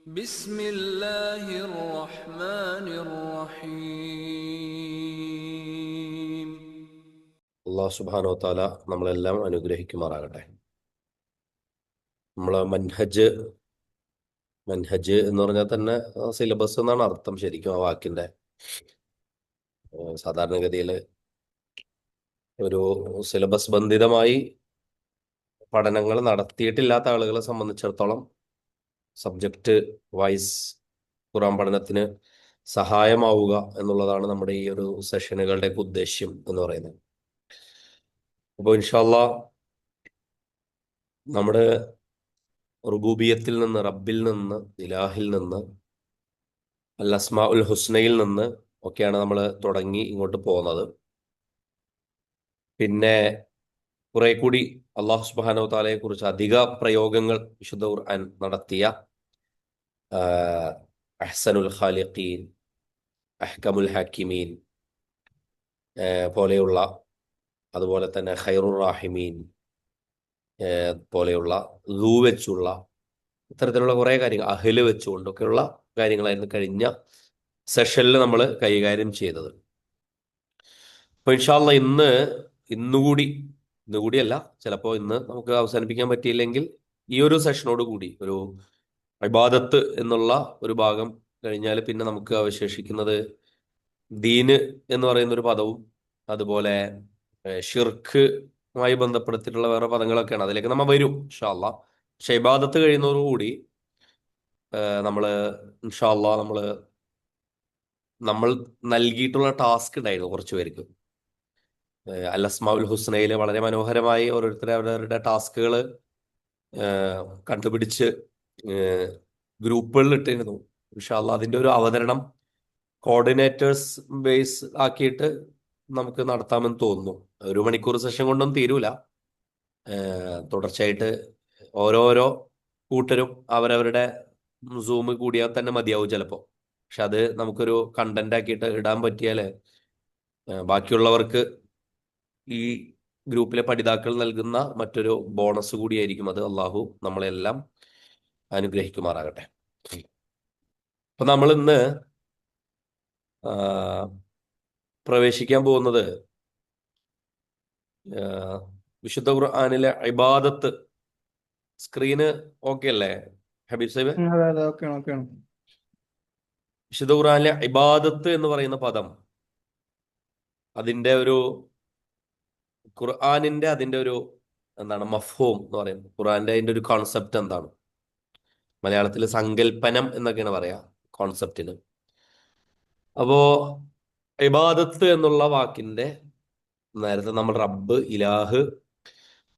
بسم الله الرحمن الرحيم. അള്ളാഹു സുബ്ഹാനഹു വതആല നമ്മളെല്ലാം അനുഗ്രഹിക്കുമാറാകട്ടെ. നമ്മളെ മൻഹജ് എന്ന് പറഞ്ഞാൽ തന്നെ സിലബസ് എന്നാണ് അർത്ഥം ശരിക്കും ആ വാക്കിന്റെ. സാധാരണഗതിയിൽ ഒരു സിലബസ് ബന്ധിതമായി പഠനങ്ങൾ നടത്തിയിട്ടില്ലാത്ത ആളുകളെ സംബന്ധിച്ചിടത്തോളം സബ്ജക്റ്റ് വൈസ് ഖുർആൻ പഠനത്തിന് സഹായമാവുക എന്നുള്ളതാണ് നമ്മുടെ ഈ ഒരു സെഷനുകളുടെയൊക്കെ ഉദ്ദേശ്യം എന്ന് പറയുന്നത്. അപ്പോൾ ഇൻഷാ അള്ളാഹ് നമ്മുടെ റുബൂബിയത്തിൽ നിന്ന്, റബ്ബിൽ നിന്ന്, ഇലാഹിൽ നിന്ന്, അൽ അസ്മാ ഉൽ ഹുസ്നയിൽ നിന്ന് ഒക്കെയാണ് നമ്മൾ തുടങ്ങി ഇങ്ങോട്ട് പോകുന്നത്. പിന്നെ കുറെ കൂടി അള്ളാഹു സുബ്ഹാനഹു വതആലയെ കുറിച്ച് അധിക പ്രയോഗങ്ങൾ വിശുദ്ധ ഖുർആൻ നടത്തിയ അഹ്സനുൽ ഖാലിഖീൻ, അഹ്കമുൽ ഹാക്കിമീൻ പോലെയുള്ള, അതുപോലെ തന്നെ ഖൈറുർ റാഹിമീൻ പോലെയുള്ള, ലൂ വെച്ചുള്ള ഇത്തരത്തിലുള്ള കുറെ കാര്യങ്ങൾ, അഹ്ല് വെച്ചുകൊണ്ടൊക്കെയുള്ള കാര്യങ്ങളായിരുന്നു കഴിഞ്ഞ സെഷനിൽ നമ്മൾ കൈകാര്യം ചെയ്തത്. അപ്പൊ ഇൻഷാ അല്ലാഹ് ഇന്നുകൂടിയല്ല, ചിലപ്പോൾ ഇന്ന് നമുക്ക് അവസാനിപ്പിക്കാൻ പറ്റിയില്ലെങ്കിൽ ഈ ഒരു സെഷനോട് കൂടി ഒരു ഇബാദത്ത് എന്നുള്ള ഒരു ഭാഗം കഴിഞ്ഞാൽ പിന്നെ നമുക്ക് അവശേഷിക്കുന്നത് ദീന് എന്ന് പറയുന്ന ഒരു പദവും അതുപോലെ ഷിർക്കുമായി ബന്ധപ്പെടുത്തിയിട്ടുള്ള വേറെ പദങ്ങളൊക്കെയാണ്. അതിലേക്ക് നമ്മൾ വരും ഇൻഷാ അല്ലാഹ്. പക്ഷെ ഇബാദത്ത് കഴിയുന്നതോടുകൂടി നമ്മള് ഇൻഷാ അല്ലാഹ് നമ്മൾ നൽകിയിട്ടുള്ള ടാസ്ക് ഉണ്ടായിരുന്നു കുറച്ചു പേർക്ക്. അൽ അസ്മാഉൽ ഹുസ്നയിൽ വളരെ മനോഹരമായി ഓരോരുത്തരെ അവരവരുടെ ടാസ്കുകൾ കണ്ടുപിടിച്ച് ഗ്രൂപ്പുകളിൽ ഇട്ടിരുന്നു. ഇൻഷാ അല്ലാഹ് അതിന്റെ ഒരു അവതരണം കോർഡിനേറ്റേഴ്സ് ബേസ് ആക്കിയിട്ട് നമുക്ക് നടത്താമെന്ന് തോന്നുന്നു. 1 മണിക്കൂർ സെഷൻ കൊണ്ടൊന്നും തീരൂല. തുടർച്ചയായിട്ട് ഓരോരോ കൂട്ടരും അവരവരുടെ സൂം കൂടിയാൽ തന്നെ മതിയാവും ചിലപ്പോൾ. പക്ഷെ അത് നമുക്കൊരു കണ്ടന്റ് ആക്കിയിട്ട് ഇടാൻ പറ്റിയാല് ബാക്കിയുള്ളവർക്ക് ഈ ഗ്രൂപ്പിലെ പഠിതാക്കൾ നൽകുന്ന മറ്റൊരു ബോണസ് കൂടിയായിരിക്കും അത്. അള്ളാഹു നമ്മളെല്ലാം അനുഗ്രഹിക്കുമാറാകട്ടെ. അപ്പൊ നമ്മൾ ഇന്ന് പ്രവേശിക്കാൻ പോകുന്നത് വിശുദ്ധ ഖുർആനിലെ ഇബാദത്ത്. സ്ക്രീന് ഓക്കെ അല്ലേ ഹബീബ് സാഹിബ്? അതെ അതെ, ഓക്കെയാണ് ഓക്കെയാണ്. വിശുദ്ധ ഖുർആനിലെ ഇബാദത്ത് എന്ന് പറയുന്ന പദം, അതിന്റെ ഒരു ഖുർആനിന്റെ അതിന്റെ ഒരു എന്താണ് മഫ്ഹൂം എന്ന് പറയുന്നത്, ഖുർആന്റെ അതിന്റെ ഒരു കോൺസെപ്റ്റ് എന്താണ്? മലയാളത്തിൽ സങ്കല്പനം എന്നൊക്കെയാണ് പറയാ കോൺസെപ്റ്റിന്. അപ്പോ ഇബാദത്ത് എന്നുള്ള വാക്കിന്റെ നേരത്തെ നമ്മൾ റബ്ബ്, ഇലാഹ്,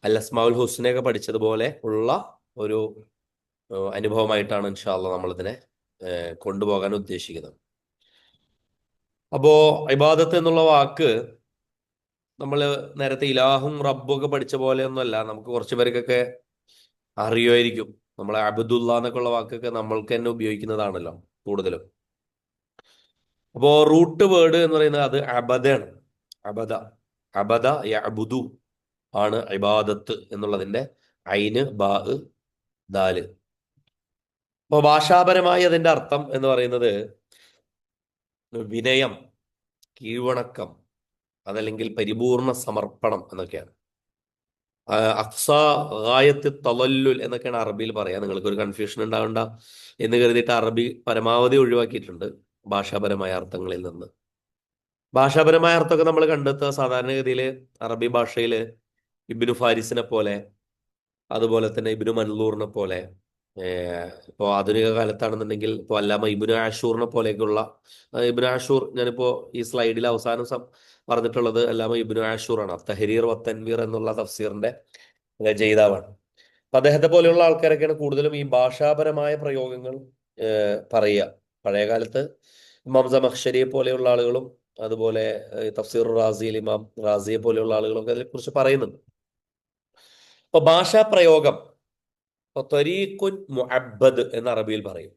അൽ അസ്മാഉൽ ഹുസ്നയൊക്കെ പഠിച്ചതുപോലെ ഉള്ള ഒരു അനുഭവമായിട്ടാണ് ഇൻഷാ അല്ലാഹ് നമ്മളിതിനെ കൊണ്ടുപോകാൻ ഉദ്ദേശിക്കുന്നത്. അപ്പോ ഇബാദത്ത് എന്നുള്ള വാക്ക് നമ്മൾ നേരത്തെ ഇലാഹും റബ്ബും ഒക്കെ പഠിച്ച പോലെ ഒന്നുമല്ല. നമുക്ക് കുറച്ച് പേർക്കൊക്കെ അറിയുമായിരിക്കും. നമ്മളെ അബ്ദുള്ള എന്നൊക്കെ ഉള്ള വാക്കൊക്കെ നമ്മൾക്ക് തന്നെ ഉപയോഗിക്കുന്നതാണല്ലോ കൂടുതലും. അപ്പോ റൂട്ട് വേർഡ് എന്ന് പറയുന്നത് അത് അബദാണ്. അബദ അബദ യഅ്ബുദു ആണ് ഇബാദത്ത് എന്നുള്ളതിന്റെ ഐന്, ബാ, ദാല്. അപ്പൊ ഭാഷാപരമായി അതിന്റെ അർത്ഥം എന്ന് പറയുന്നത് വിനയം, കീഴ്വണക്കം, അതല്ലെങ്കിൽ പരിപൂർണ സമർപ്പണം എന്നൊക്കെയാണ്. അക്സ ഗായത്ത് തളല്ലുൽ എന്നൊക്കെയാണ് അറബിയിൽ പറയാം. നിങ്ങൾക്ക് ഒരു കൺഫ്യൂഷൻ ഉണ്ടാവണ്ട എന്ന് കരുതിയിട്ട് അറബി പരമാവധി ഒഴിവാക്കിയിട്ടുണ്ട് ഭാഷാപരമായ അർത്ഥങ്ങളിൽ നിന്ന്. ഭാഷാപരമായ അർത്ഥമൊക്കെ നമ്മൾ കണ്ടെത്തുക സാധാരണഗതിയിൽ അറബി ഭാഷയിൽ ഇബ്നു ഫാരിസിനെ പോലെ, അതുപോലെ തന്നെ ഇബ്നു മൻലൂറിനെ പോലെ, ഇപ്പോൾ ആധുനിക കാലത്താണെന്നുണ്ടെങ്കിൽ ഇപ്പോൾ അല്ലാമ ഇബ്നു ആഷൂറിനെ പോലെയൊക്കെയുള്ള, ഇബ്നു ആഷൂർ ഞാനിപ്പോ ഈ സ്ലൈഡിൽ അവസാനം പറഞ്ഞിട്ടുള്ളത് അല്ലാമ ഇബ്നു ആഷൂറാണ്. തഹരീർ വത്തൻവീർ എന്നുള്ള തഫ്സീറിന്റെ രചയിതാവാണ്. അപ്പൊ അദ്ദേഹത്തെ പോലെയുള്ള ആൾക്കാരൊക്കെയാണ് കൂടുതലും ഈ ഭാഷാപരമായ പ്രയോഗങ്ങൾ പറയുക. പഴയ കാലത്ത് ഇമാം സമഖ്ശരിയെ പോലെയുള്ള ആളുകളും അതുപോലെ തഫ്സീർ റാസിയിൽ ഇമാം റാസിയെ പോലെയുള്ള ആളുകളൊക്കെ അതിനെ കുറിച്ച് പറയുന്നുണ്ട്. അപ്പൊ ഭാഷാ പ്രയോഗം, ത്വരീഖുൻ മുഅബ്ബദ് എന്ന് അറബിയിൽ പറയും.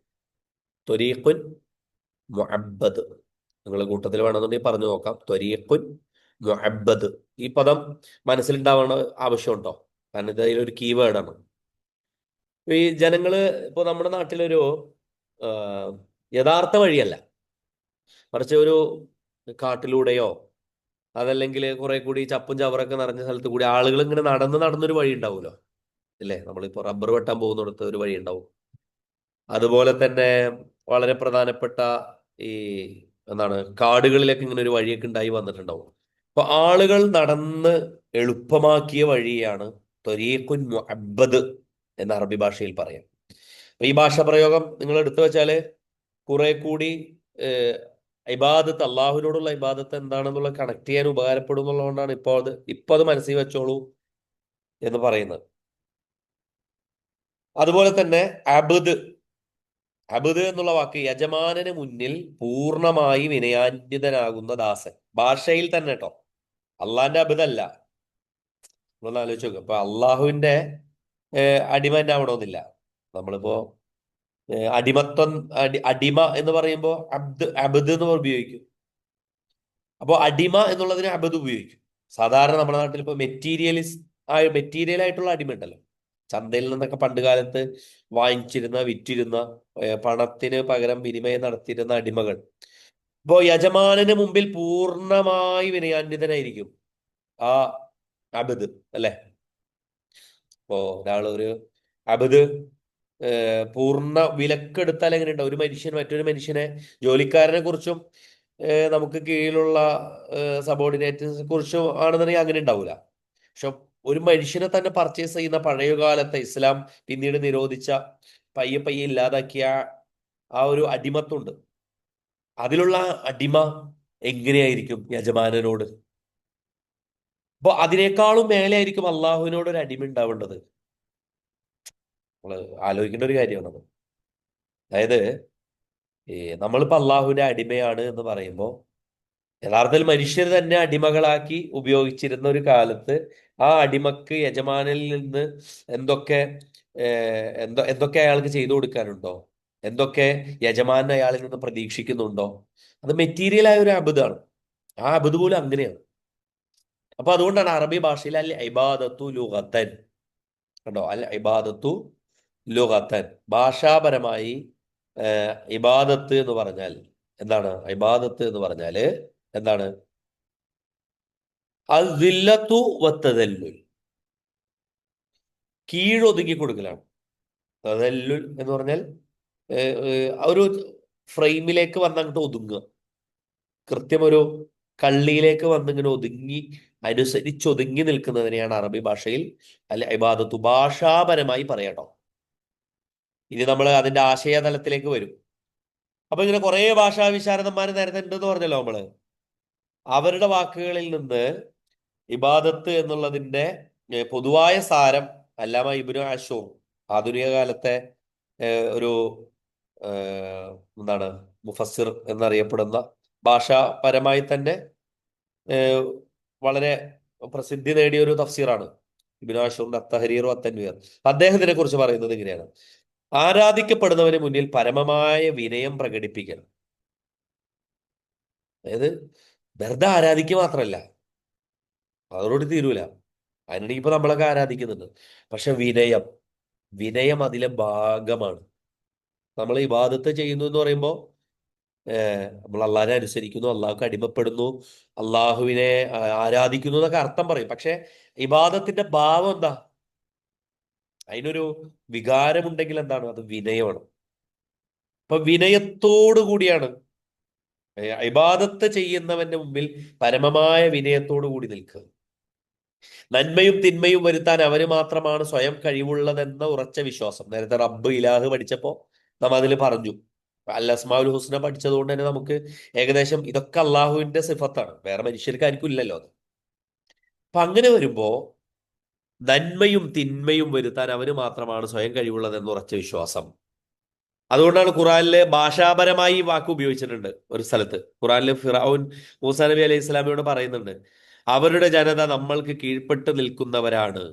ത്വരീഖുൻ മുഅബ്ബദ്, നിങ്ങൾ കൂട്ടത്തിൽ വേണമെന്നുണ്ടെങ്കിൽ പറഞ്ഞു നോക്കാം. ത്വരീഖുൻ മുഅബ്ബദ്, ഈ പദം മനസ്സിലുണ്ടാവേണ്ട ആവശ്യമുണ്ടോ? കാരണം ഇത് അതിലൊരു കീവേഡാണ്. ഈ ജനങ്ങള് ഇപ്പൊ നമ്മുടെ നാട്ടിലൊരു ആ, യഥാർത്ഥ വഴിയല്ല, മറിച്ച് ഒരു കാട്ടിലൂടെയോ അതല്ലെങ്കിൽ കുറെ കൂടി ചപ്പും ചവറൊക്കെ നിറഞ്ഞ സ്ഥലത്ത് കൂടി ആളുകൾ ഇങ്ങനെ നടന്നൊരു വഴി ഉണ്ടാവുമല്ലോ, ഇല്ലേ? നമ്മളിപ്പോൾ റബ്ബർ വെട്ടാൻ പോകുന്നിടത്ത് ഒരു വഴി ഉണ്ടാവും. അതുപോലെ തന്നെ വളരെ പ്രധാനപ്പെട്ട ഈ എന്താണ് കാടുകളിലൊക്കെ ഇങ്ങനെ ഒരു വഴിയൊക്കെ ഉണ്ടായി വന്നിട്ടുണ്ടാവും. അപ്പൊ ആളുകൾ നടന്ന് എളുപ്പമാക്കിയ വഴിയാണ് ത്വരീഖുൻ മുഅബ്ബദ് എന്ന അറബി ഭാഷയിൽ പറയാം. അപ്പൊ ഈ ഭാഷാ പ്രയോഗം നിങ്ങൾ എടുത്തു വെച്ചാല് കുറെ കൂടി ഏഹ്, ഇബാദത്ത്, അള്ളാഹുവിനോടുള്ള ഇബാദത്ത് എന്താണെന്നുള്ള കണക്ട് ചെയ്യാൻ ഉപകാരപ്പെടും എന്നുള്ളതുകൊണ്ടാണ് ഇപ്പൊ അത് മനസ്സിൽ വെച്ചോളൂ എന്ന് പറയുന്നത്. അതുപോലെ തന്നെ അബ്ദ് അബ്ദ് എന്നുള്ള വാക്ക് യജമാനന് മുന്നിൽ പൂർണ്ണമായി വിനയാന്വിതനാകുന്ന ദാസൻ. ഭാഷയിൽ തന്നെ കേട്ടോ, അള്ളാന്റെ അബ്ദ് അല്ല. നമ്മളൊന്ന് ആലോചിച്ച് നോക്കുക. ഇപ്പൊ അള്ളാഹുവിന്റെ അടിമ തന്നെ ആവണമെന്നില്ല. നമ്മളിപ്പോ അടിമത്വം, അടിമ എന്ന് പറയുമ്പോൾ അബ്ദ് എന്ന് ഉപയോഗിക്കും. അപ്പോൾ അടിമ എന്നുള്ളതിന് അബദ് ഉപയോഗിക്കും. സാധാരണ നമ്മുടെ നാട്ടിൽ ഇപ്പോൾ മെറ്റീരിയൽ ആയിട്ടുള്ള അടിമ ഉണ്ടല്ലോ, ചന്തയിൽ നിന്നൊക്കെ പണ്ട് കാലത്ത് വാങ്ങിച്ചിരുന്ന, വിറ്റിരുന്ന, പണത്തിന് പകരം വിനിമയം നടത്തിയിരുന്ന അടിമകൾ. ഇപ്പോ യജമാനന് മുമ്പിൽ പൂർണ്ണമായി വിനയാന്വിതനായിരിക്കും ആ അബദ്, അല്ലെ? ഇപ്പോ ഒരു അബദ് പൂർണ്ണ വിലക്കെടുത്താൽ എങ്ങനെയുണ്ട്? ഒരു മനുഷ്യൻ മറ്റൊരു മനുഷ്യനെ, ജോലിക്കാരനെ കുറിച്ചും നമുക്ക് കീഴിലുള്ള സബോർഡിനേറ്റിനെ കുറിച്ചും ആണെന്നുണ്ടെങ്കിൽ അങ്ങനെ ഉണ്ടാവില്ല. പക്ഷെ ഒരു മനുഷ്യനെ തന്നെ പർച്ചേസ് ചെയ്യുന്ന പഴയ കാലത്തെ ഇസ്ലാം പിന്നീട് നിരോധിച്ച, പയ്യെ പയ്യെ ഇല്ലാതാക്കിയ ആ ഒരു അടിമത്തുണ്ട്. അതിലുള്ള അടിമ എങ്ങനെയായിരിക്കും യജമാനനോട്? അപ്പൊ അതിനേക്കാളും മേലെ ആയിരിക്കും അള്ളാഹുവിനോട് ഒരു അടിമ ഉണ്ടാവേണ്ടത്. നമ്മള് ആലോചിക്കേണ്ട ഒരു കാര്യമാണത്. അതായത് നമ്മളിപ്പോ അള്ളാഹുവിന്റെ അടിമയാണ് എന്ന് പറയുമ്പോൾ യഥാർത്ഥത്തിൽ മനുഷ്യർ തന്നെ അടിമകളാക്കി ഉപയോഗിച്ചിരുന്ന ഒരു കാലത്ത് ആ അടിമക്ക് യജമാനിൽ നിന്ന് എന്തൊക്കെ എന്തൊക്കെ അയാൾക്ക് ചെയ്തു കൊടുക്കാനുണ്ടോ, എന്തൊക്കെ യജമാനൻ അയാളിൽ നിന്ന് പ്രതീക്ഷിക്കുന്നുണ്ടോ, അത് മെറ്റീരിയലായ ഒരു അബുദാണ്. ആ അബുദ് പോലും അങ്ങനെയാണ്. അപ്പൊ അതുകൊണ്ടാണ് അറബി ഭാഷയിൽ അൽ ഇബാദത്തു ലുഗത്തൻ, കണ്ടോ, അൽ ഇബാദത്തു ലുഗത്തൻ, ഭാഷാപരമായി ഇബാദത്ത് എന്ന് പറഞ്ഞാൽ എന്താണ്? ഇബാദത്ത് എന്ന് പറഞ്ഞാല് എന്താണ്? അൽദില്ലത്തു വത്തദല്ലുൽ, കീഴൊതുങ്ങി കൊടുക്കലാണ്. തദല്ലുൽ എന്ന് പറഞ്ഞാൽ ഒരു ഫ്രെയിമിലേക്ക് വന്നങ്ങോട്ട് ഒതുങ്ങുക, കൃത്യം ഒരു കള്ളിയിലേക്ക് വന്നിങ്ങനെ ഒതുങ്ങി അനുസരിച്ചൊതുങ്ങി നിൽക്കുന്നതിനെയാണ് അറബി ഭാഷയിൽ അല്ല ഇബാദത്തു ഭാഷാപരമായി പറയാട്ടോ. ഇനി നമ്മൾ അതിന്റെ ആശയതലത്തിലേക്ക് വരും. അപ്പൊ ഇങ്ങനെ കുറെ ഭാഷാ വിശാരദന്മാർ നേരത്തെ ഉണ്ടെന്ന് പറഞ്ഞല്ലോ നമ്മള്. അവരുടെ വാക്കുകളിൽ നിന്ന് ഇബാദത്ത് എന്നുള്ളതിന്റെ പൊതുവായ സാരം അല്ലാമ ഇബ്നു ആഷൂർ, ആധുനിക കാലത്തെ ഒരു എന്താണ് മുഫസ്സിർ എന്നറിയപ്പെടുന്ന, ഭാഷാപരമായി തന്നെ വളരെ പ്രസിദ്ധി നേടിയ ഒരു തഫ്സീറാണ് ഇബ്നു ആഷൂറിന്റെ അത്തഹരീർ വത്തൻവീർ. അദ്ദേഹത്തിനെ കുറിച്ച് പറയുന്നത് ഇങ്ങനെയാണ്: ആരാധിക്കപ്പെടുന്നവന് മുന്നിൽ പരമമായ വിനയം പ്രകടിപ്പിക്കണം. അതായത് വെറുതെ ആരാധിക്കുക മാത്രമല്ല, അതോട് തീരൂല. അതിനിടയിൽ ഇപ്പൊ നമ്മളൊക്കെ ആരാധിക്കുന്നുണ്ട്. പക്ഷെ വിനയം അതിലെ ഭാഗമാണ്. നമ്മൾ ഇബാദത്ത് ചെയ്യുന്നു എന്ന് പറയുമ്പോൾ നമ്മൾ അള്ളാഹിനെ അനുസരിക്കുന്നു, അള്ളാഹുക്ക് അടിമപ്പെടുന്നു, അള്ളാഹുവിനെ ആരാധിക്കുന്നു എന്നൊക്കെ അർത്ഥം പറയും. പക്ഷെ ഇബാദത്തിന്റെ ഭാവം എന്താ? അതിനൊരു വികാരമുണ്ടെങ്കിൽ എന്താണ്? അത് വിനയമാണ്. അപ്പൊ വിനയത്തോടു കൂടിയാണ് ഇബാദത്ത് ചെയ്യുന്നവന്റെ മുമ്പിൽ പരമമായ വിനയത്തോടു കൂടി നിൽക്കുക. നന്മയും തിന്മയും വരുത്താൻ അവന് മാത്രമാണ് സ്വയം കഴിവുള്ളതെന്ന ഉറച്ച വിശ്വാസം. നേരത്തെ റബ്ബ് ഇലാഹ് പഠിച്ചപ്പോ നാം അതിൽ പറഞ്ഞു. അൽ അസ്മാഉൽ ഹുസ്ന പഠിച്ചത് കൊണ്ട് തന്നെ നമുക്ക് ഏകദേശം ഇതൊക്കെ അള്ളാഹുവിന്റെ സിഫത്താണ്, വേറെ മനുഷ്യർക്കാർക്കും ഇല്ലല്ലോ അത്. അപ്പൊ അങ്ങനെ വരുമ്പോ നന്മയും തിന്മയും വരുത്താൻ അവന് മാത്രമാണ് സ്വയം കഴിവുള്ളതെന്ന് ഉറച്ച വിശ്വാസം. അതുകൊണ്ടാണ് ഖുറാനിലെ ഭാഷാപരമായി ഈ വാക്ക് ഉപയോഗിച്ചിട്ടുണ്ട്. ഒരു സ്ഥലത്ത് ഖുറാനിലെ ഫിറഔൻ മൂസാ നബി അലൈഹി ഇസ്ലാമിയോട് പറയുന്നുണ്ട്, അവരുടെ ജനത നമ്മൾക്ക് കീഴ്പ്പെട്ട് നിൽക്കുന്നവരാണ്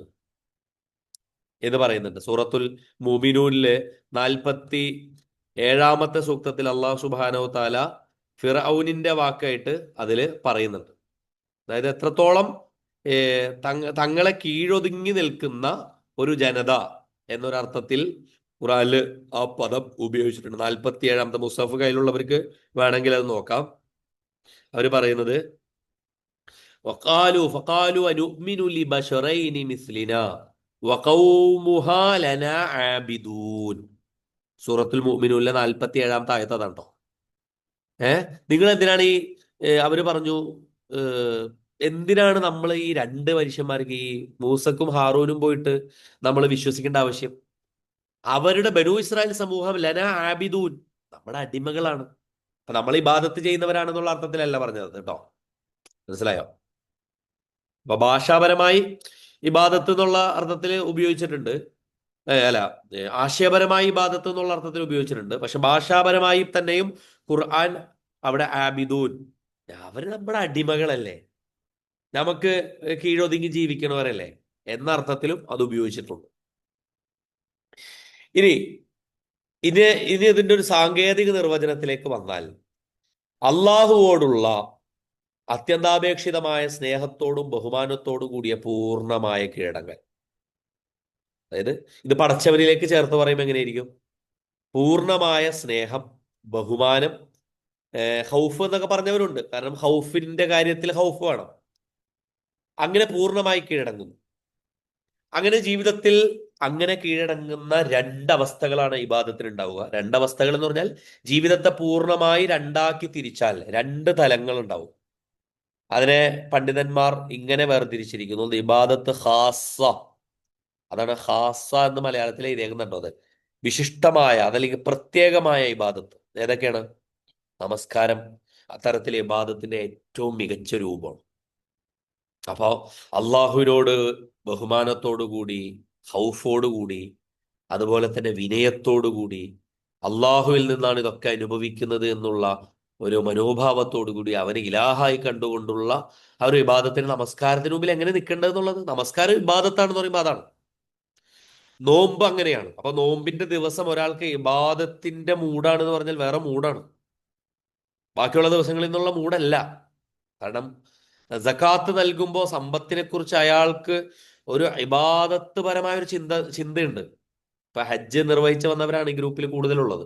എന്ന് പറയുന്നുണ്ട്. സൂറത്തുൽ മുഅ്മിനൂനിലെ 47 സൂക്തത്തിൽ അള്ളാഹു സുബ്ഹാനഹു തആല ഫിറഔനിന്റെ വാക്കായിട്ട് അതില് പറയുന്നുണ്ട്. അതായത് എത്രത്തോളം തങ്ങളെ കീഴൊതുങ്ങി നിൽക്കുന്ന ഒരു ജനത എന്നൊരർത്ഥത്തിൽ ഖുറാനില് ആ പദം ഉപയോഗിച്ചിട്ടുണ്ട്. 47-ാമത്തെ മുസ്ഹഫ് കയ്യിലുള്ളവർക്ക് വേണമെങ്കിൽ അത് നോക്കാം. അവർ പറയുന്നത് ഫഖാലു അനുഅ്മിനു ലിബശറൈനി മിസ്ലിനാ വഖൗമുഹാ ലനാ ആബിദൂൻ. സൂറത്തുൽ മുഅ്മിനൂനിലെ 47-ാമത്തെ ആയത്ത് അതാണോ. നിങ്ങൾ എന്തിനാണ് ഈ അവര് പറഞ്ഞു, എന്തിനാണ് നമ്മൾ ഈ രണ്ട് മനുഷ്യന്മാർക്ക്, ഈ മൂസക്കും ഹാറൂനും പോയിട്ട് നമ്മൾ വിശ്വസിക്കേണ്ട ആവശ്യം? അവരുടെ ബനൂ ഇസ്രായേൽ സമൂഹം ലന ആബിദൂൻ, നമ്മുടെ അടിമകളാണ്. അപ്പൊ നമ്മൾ ഇബാദത്ത് ചെയ്യുന്നവരാണെന്നുള്ള അർത്ഥത്തിലല്ല പറഞ്ഞത് കേട്ടോ. മനസ്സിലായോ? അപ്പൊ ഭാഷാപരമായി ഇബാദത്ത് എന്നുള്ള അർത്ഥത്തിൽ ഉപയോഗിച്ചിട്ടുണ്ട്. അല്ല, ആശയപരമായി ഇബാദത്ത് എന്നുള്ള അർത്ഥത്തിൽ ഉപയോഗിച്ചിട്ടുണ്ട്. പക്ഷെ ഭാഷാപരമായി തന്നെയും ഖുർആൻ അവിടെ ആബിദൂൻ, അവര് നമ്മുടെ അടിമകളല്ലേ, നമുക്ക് കീഴൊതുങ്ങി ജീവിക്കണവരല്ലേ എന്ന അർത്ഥത്തിലും അത് ഉപയോഗിച്ചിട്ടുണ്ട്. ഇനി ഇനി ഇനി ഇതിന്റെ ഒരു സാങ്കേതിക നിർവചനത്തിലേക്ക് വന്നാൽ, അള്ളാഹുവോടുള്ള അത്യന്താപേക്ഷിതമായ സ്നേഹത്തോടും ബഹുമാനത്തോടും കൂടിയ പൂർണ്ണമായ കീഴടങ്ങൽ. അതായത് ഇത് പടച്ചവനിലേക്ക് ചേർത്ത് പറയുമ്പോൾ എങ്ങനെയായിരിക്കും? പൂർണ്ണമായ സ്നേഹം, ബഹുമാനം, ഹൗഫ് എന്നൊക്കെ പറഞ്ഞവരുണ്ട്. കാരണം ഹൗഫിന്റെ കാര്യത്തിൽ ഹൗഫ് വേണം. അങ്ങനെ പൂർണ്ണമായി കീഴടങ്ങുന്നു. അങ്ങനെ ജീവിതത്തിൽ അങ്ങനെ കീഴടങ്ങുന്ന രണ്ടവസ്ഥകളാണ് ഇബാദത്തിന് ഉണ്ടാവുക. രണ്ടവസ്ഥകൾ എന്ന് പറഞ്ഞാൽ ജീവിതത്തെ പൂർണ്ണമായി രണ്ടാക്കി തിരിച്ചാൽ രണ്ട് തലങ്ങൾ ഉണ്ടാവും. അതിനെ പണ്ഡിതന്മാർ ഇങ്ങനെ വേർതിരിച്ചിരിക്കുന്നു: ഇബാദത്ത് ഖാസ, അതാണ് ഖാസ എന്ന് മലയാളത്തിൽ എഴുതിയേക്കുന്നുണ്ടോ, അത് വിശിഷ്ടമായ അതല്ലെങ്കിൽ പ്രത്യേകമായ ഇബാദത്ത്. ഏതൊക്കെയാണ്? നമസ്കാരം അത്തരത്തിലെ ഇബാദത്തിന്റെ ഏറ്റവും മികച്ച രൂപമാണ്. അപ്പോ അള്ളാഹുവിനോട് ബഹുമാനത്തോടുകൂടി, ഹൗഫോടുകൂടി, അതുപോലെ തന്നെ വിനയത്തോടുകൂടി, അള്ളാഹുവിൽ നിന്നാണ് ഇതൊക്കെ അനുഭവിക്കുന്നത് എന്നുള്ള ഒരു മനോഭാവത്തോടു കൂടി അവനെ ഇലാഹായി കണ്ടുകൊണ്ടുള്ള ആ ഒരു ഇബാദത്തിന്, നമസ്കാരത്തിന് മുമ്പിൽ എങ്ങനെ നിൽക്കേണ്ടത് എന്നുള്ളത്. നമസ്കാരം ഇബാദത്താണെന്ന് പറയുമ്പോൾ അതാണ്. നോമ്പ് അങ്ങനെയാണ്. അപ്പൊ നോമ്പിന്റെ ദിവസം ഒരാൾക്ക് ഇബാദത്തിന്റെ മൂടാണെന്ന് പറഞ്ഞാൽ വേറെ മൂടാണ്, ബാക്കിയുള്ള ദിവസങ്ങളിൽ നിന്നുള്ള മൂടല്ല. കാരണം സക്കാത്ത് നൽകുമ്പോൾ സമ്പത്തിനെ കുറിച്ച് അയാൾക്ക് ഒരു ഇബാദത്ത് പരമായ ഒരു ചിന്തയുണ്ട്. ഇപ്പൊ ഹജ്ജ് നിർവഹിച്ച് വന്നവരാണ് ഈ ഗ്രൂപ്പിൽ കൂടുതലുള്ളത്.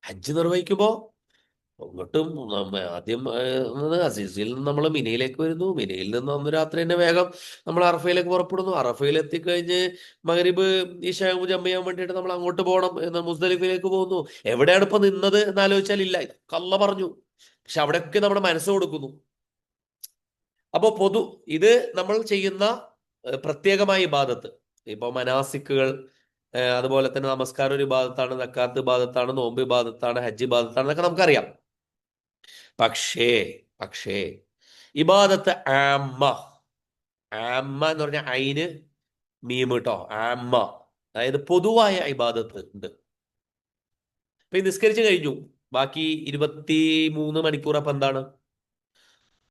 ഹജ്ജ് നിർവഹിക്കുമ്പോൾ അങ്ങോട്ടും ആദ്യം അസീസിൽ നിന്ന് നമ്മൾ മിനയിലേക്ക് വരുന്നു. മിനയിൽ നിന്ന് അന്ന് രാത്രി തന്നെ വേഗം നമ്മൾ അറഫയിലേക്ക് പുറപ്പെടുന്നു. അറഫയിൽ എത്തിക്കഴിഞ്ഞ് മഗ്രിബ് ഇശാ ജമ്പ് ചെയ്യാൻ വേണ്ടിയിട്ട് നമ്മൾ അങ്ങോട്ട് പോകണം എന്ന് മുസ്ദലിഫിലേക്ക് പോകുന്നു. എവിടെയാണ് ഇപ്പൊ നിന്നത് എന്നാലോചിച്ചാൽ ഇല്ല, ഇതൊക്കെ അള്ളാഹ് പറഞ്ഞു. പക്ഷെ അവിടെയൊക്കെ നമ്മുടെ മനസ്സ് കൊടുക്കുന്നു. അപ്പോ ഇത് നമ്മൾ ചെയ്യുന്ന പ്രത്യേകമായ ഇബാദത്ത്, ഇപ്പൊ മനാസിക്കുകൾ, അതുപോലെ തന്നെ നമസ്കാരം ഒരു ഇബാദത്താണ്, സക്കാത്ത് ഇബാദത്താണ്, നോമ്പ് ഇബാദത്താണ്, ഹജ്ജ് ഇബാദത്താണ്, എന്നൊക്കെ നമുക്കറിയാം. പക്ഷേ ഇബാദത്ത് ആമ്മ, ആമ്മ എന്ന് പറഞ്ഞാൽ അയിന് മീം കേട്ടോ, ആമ്മ, അതായത് പൊതുവായ ഇബാദത്ത് ഉണ്ട്. ഇപ്പൊ ഈ നിസ്കരിച്ചു കഴിഞ്ഞു, ബാക്കി 23 മണിക്കൂർ അപ്പൊ എന്താണ്?